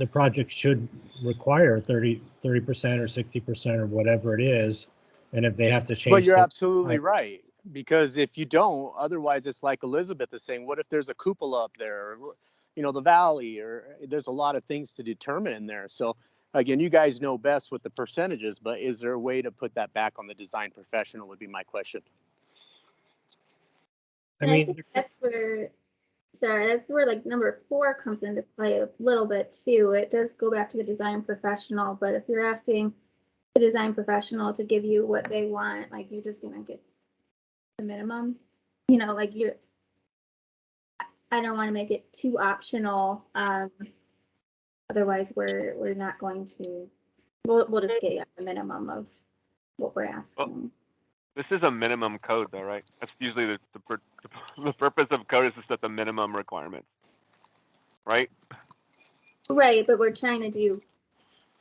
project should require 30% or 60% or whatever it is, and if they have to change? But you're absolutely right, because if you don't, otherwise it's like Elizabeth is saying, what if there's a cupola up there, or, the valley, or there's a lot of things to determine in there. So again, you guys know best with the percentages, but is there a way to put that back on the design professional would be my question. I And mean, I think that's where like number 4 comes into play a little bit too. It does go back to the design professional, but if you're asking the design professional to give you what they want, like you're just gonna get the minimum, like I don't want to make it too optional. Otherwise we're not going to, we'll just get the minimum of what we're asking. Well, this is a minimum code though, right? That's usually the purpose of code is to set the minimum requirements, right? Right, but we're trying to do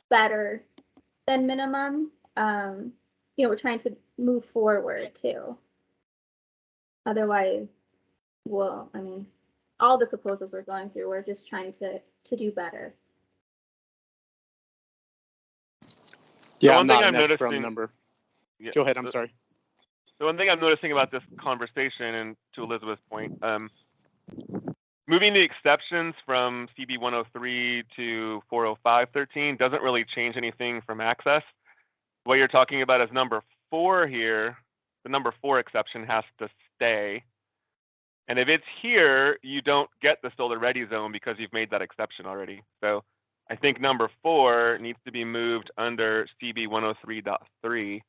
better than minimum. We're trying to move forward too. Otherwise, well, I mean, all the proposals we're going through, we're just trying to do better. Yeah, one I'm thing not I'm an expert on the noticing- number. Yeah, Go ahead, I'm sorry. The one thing I'm noticing about this conversation, and to Elizabeth's point, moving the exceptions from CB 103 to 405.13 doesn't really change anything from access. What you're talking about is number 4 here. The number 4 exception has to stay. And if it's here, you don't get the solar ready zone because you've made that exception already. So I think number 4 needs to be moved under CB 103.3.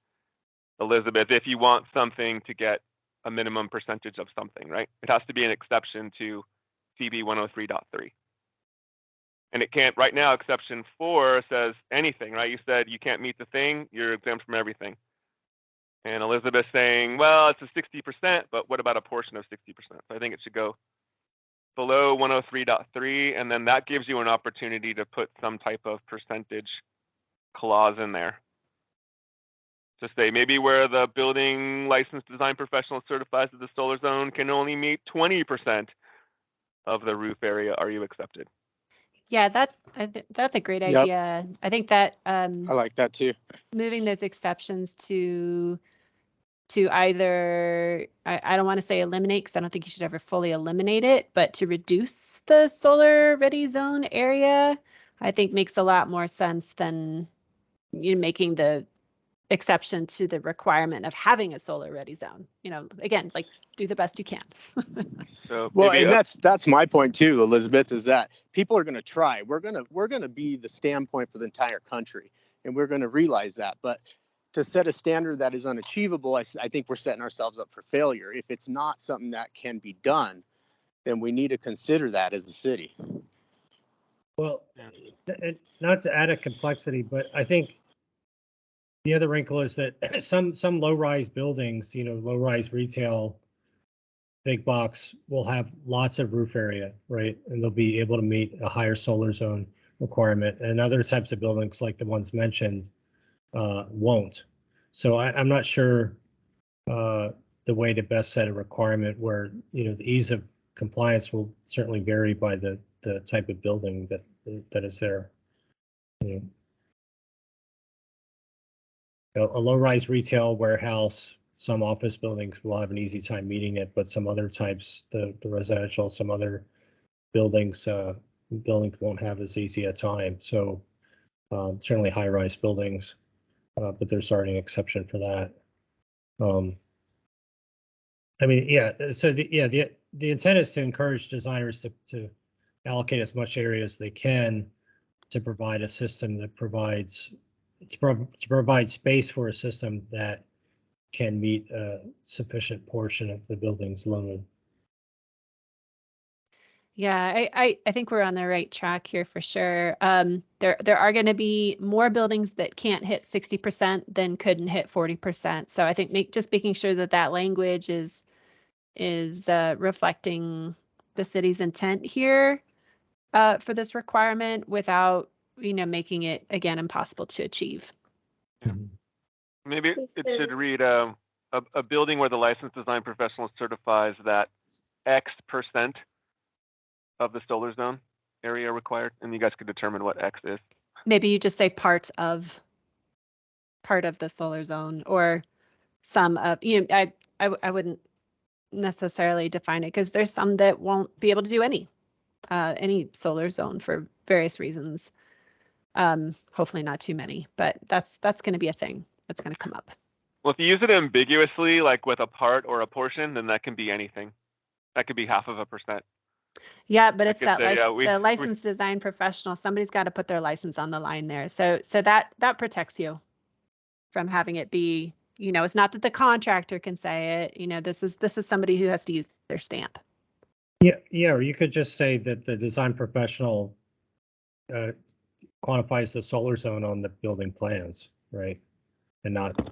Elizabeth, if you want something to get a minimum percentage of something, right? It has to be an exception to CB 103.3. And it can't, right now, exception 4 says anything, right? You said you can't meet the thing, you're exempt from everything. And Elizabeth's saying, well, it's a 60%, but what about a portion of 60%? So I think it should go below 103.3, and then that gives you an opportunity to put some type of percentage clause in there. To say maybe where the building licensed design professional certifies that the solar zone can only meet 20% of the roof area, are you accepted? Yeah, that's a great Yep. idea. I think that I like that too. moving those exceptions to either, I don't want to say eliminate, because I don't think you should ever fully eliminate it, but to reduce the solar ready zone area, I think makes a lot more sense than making the exception to the requirement of having a solar ready zone. Again, like, do the best you can. So Well, maybe and that's my point too, Elizabeth, is that people are going to try. We're going to be the standpoint for the entire country, and we're going to realize that. But to set a standard that is unachievable, I think we're setting ourselves up for failure. If it's not something that can be done, then we need to consider that as a city. Well, not to add a complexity, but I think the other wrinkle is that some low-rise buildings, low-rise retail, big box will have lots of roof area, right? And they'll be able to meet a higher solar zone requirement. And other types of buildings, like the ones mentioned, won't. So I'm not sure the way to best set a requirement where, the ease of compliance will certainly vary by the type of building that is there. A low-rise retail warehouse, some office buildings will have an easy time meeting it, but some other types, the residential, some other buildings won't have as easy a time. So certainly high-rise buildings, but there's already an exception for that. I mean, yeah. So the intent is to encourage designers to allocate as much area as they can to provide a system that provides to provide space for a system that can meet a sufficient portion of the building's load. Yeah, I think we're on the right track here for sure. There are going to be more buildings that can't hit 60% than couldn't hit 40%. So I think just making sure that language is reflecting the city's intent here for this requirement without making it again impossible to achieve. maybe it should read a building where the licensed design professional certifies that X% of the solar zone area required, and you guys could determine what X is. Maybe you just say part of the solar zone, or some of, I wouldn't necessarily define it, because there's some that won't be able to do any solar zone for various reasons. Hopefully not too many, but that's going to be a thing that's going to come up. Well, if you use it ambiguously, like with a part or a portion, then that can be anything. That could be 0.5%. Yeah, but it's could that say, the licensed design professional. Somebody's got to put their license on the line there. So that protects you from having it be, it's not that the contractor can say it. This is somebody who has to use their stamp. Yeah, or you could just say that the design professional quantifies the solar zone on the building plans, right? And not.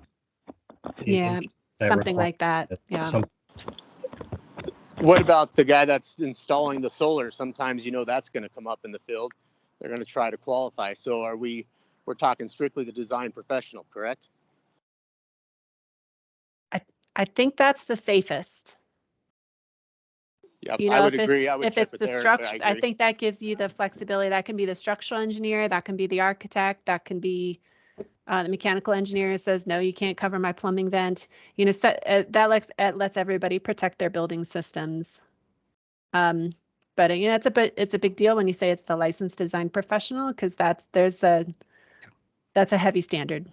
Yeah, something like that. Yeah. What about the guy that's installing the solar? Sometimes, that's going to come up in the field. They're going to try to qualify. So we're talking strictly the design professional, correct? I think that's the safest. Yeah, I would agree. If it's the structure, I think that gives you the flexibility. That can be the structural engineer, that can be the architect, that can be the mechanical engineer who says, no, you can't cover my plumbing vent. That lets everybody protect their building systems. But it's a big deal when you say it's the licensed design professional, because that's a heavy standard.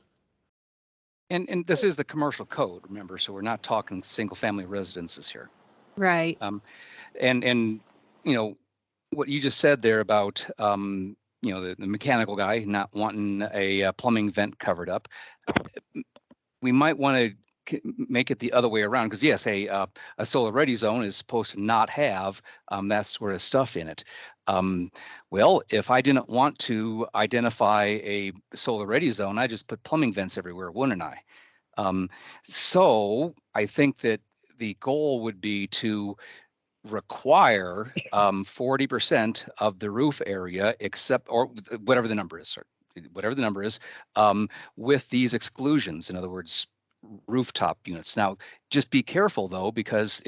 And this is the commercial code, remember, so we're not talking single family residences here. Right. And what you just said there about the mechanical guy not wanting a plumbing vent covered up, we might want to make it the other way around, because yes, a solar ready zone is supposed to not have that sort of stuff in it. Well, if I didn't want to identify a solar ready zone, I just put plumbing vents everywhere, wouldn't I? So I think that the goal would be to require 40% of the roof area, except, or whatever the number is, with these exclusions. In other words, rooftop units. Now, just be careful though, because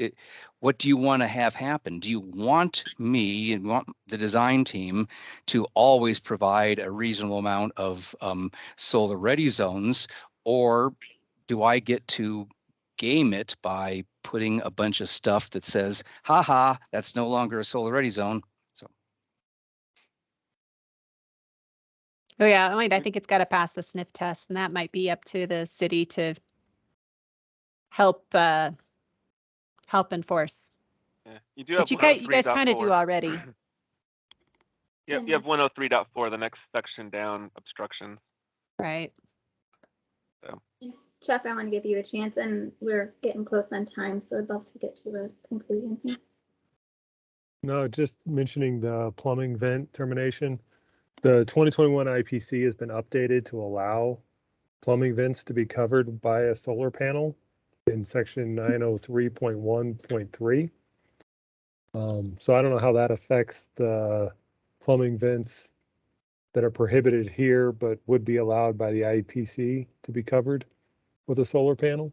what do you want to have happen? Do you want me and want the design team to always provide a reasonable amount of solar ready zones, or do I get to game it by putting a bunch of stuff that says, haha, that's no longer a solar ready zone? So. Oh yeah, I think it's got to pass the sniff test, and that might be up to the city to help enforce. Yeah. You do have But you guys kind of do 103.4. already, Yep, you have 103.4, the next section down, obstruction. right? Chuck, I want to give you a chance, and we're getting close on time, so I'd love to get to a conclusion here. No, just mentioning the plumbing vent termination. The 2021 IPC has been updated to allow plumbing vents to be covered by a solar panel in section 903.1.3. So I don't know how that affects the plumbing vents that are prohibited here, but would be allowed by the IPC to be covered with a solar panel.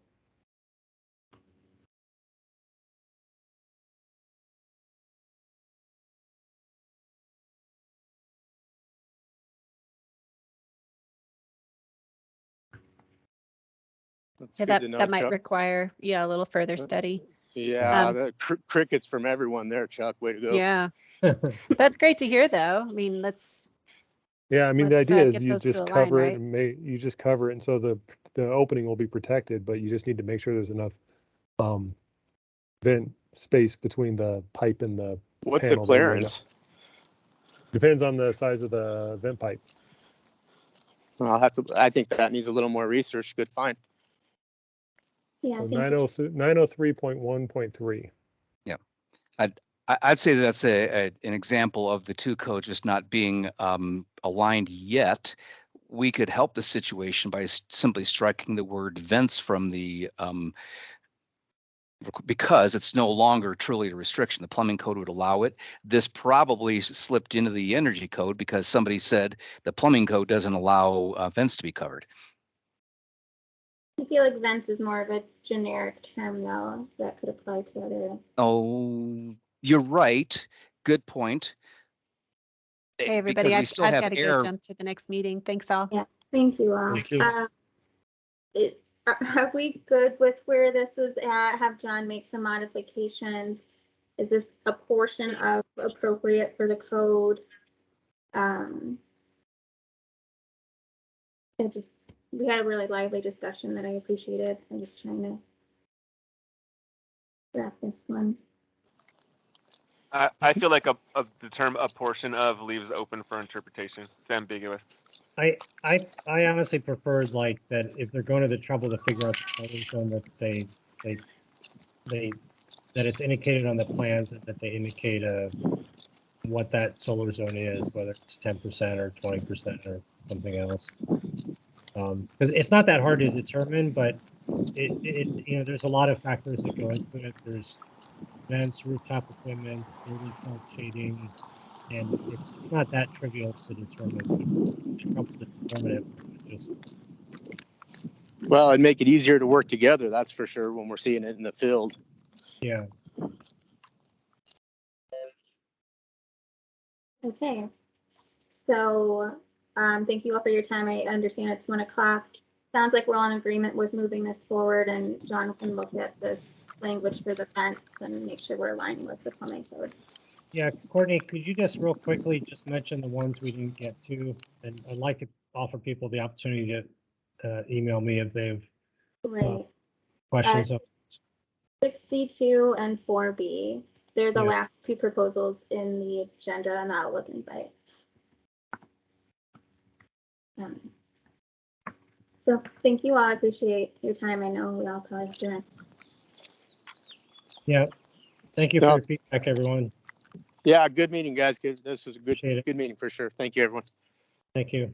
That's Yeah, good to know, that might Chuck. require, a little further study. Yeah, the crickets from everyone there, Chuck. Way to go. Yeah, that's great to hear, though. I mean, Yeah, I mean, the Let's, idea is get you those to just align, cover right? it and you just cover it, and so the opening will be protected, but you just need to make sure there's enough vent space between the pipe and the What's the panel that you end up- clearance? Depends on the size of the vent pipe. I'll have to. I think that needs a little more research. Good find. Yeah, So thank you. 903.1.3. Yeah, I'd say that's an example of the two codes just not being aligned yet. We could help the situation by simply striking the word vents from the because it's no longer truly a restriction. The plumbing code would allow it. This probably slipped into the energy code because somebody said the plumbing code doesn't allow vents to be covered. I feel like vents is more of a generic term, though, that could apply to other. Oh, you're right. Good point. Hey, everybody, Because we still I've have got to air. go jump to the next meeting. Thanks all. Yeah, thank you all. Thank you. Are we good with where this is at? Have John make some modifications? Is this a portion of appropriate for the code? We had a really lively discussion that I appreciated. I'm just trying to wrap this one. I feel like the term "a portion of" leaves open for interpretation. It's ambiguous. I honestly preferred like that if they're going to the trouble to figure out the planning zone that that it's indicated on the plans that they indicate what that solar zone is, whether it's 10% or 20% or something else. Because it's not that hard to determine, but there's a lot of factors that go into it. There's vents, rooftop equipment, building self-shading, and it's not that trivial to determine. So trouble to determine it. Just Well, it'd make it easier to work together. That's for sure when we're seeing it in the field. yeah. Okay. So thank you all for your time. I understand it's 1 o'clock. Sounds like we're all in agreement with moving this forward, and John can look at this language for the fence and make sure we're aligning with the plumbing code. Yeah, Courtney, could you just real quickly just mention the ones we didn't get to? And I'd like to offer people the opportunity to email me if they have Right. questions. 62 and 4B. They're the Yeah. last two proposals in the agenda, and that'll look invite. So thank you all. I appreciate your time. I know we all probably have to. Yeah. Thank you for your feedback, everyone. Yeah, good meeting, guys. This was a Appreciate it. good meeting for sure. Thank you, everyone. Thank you.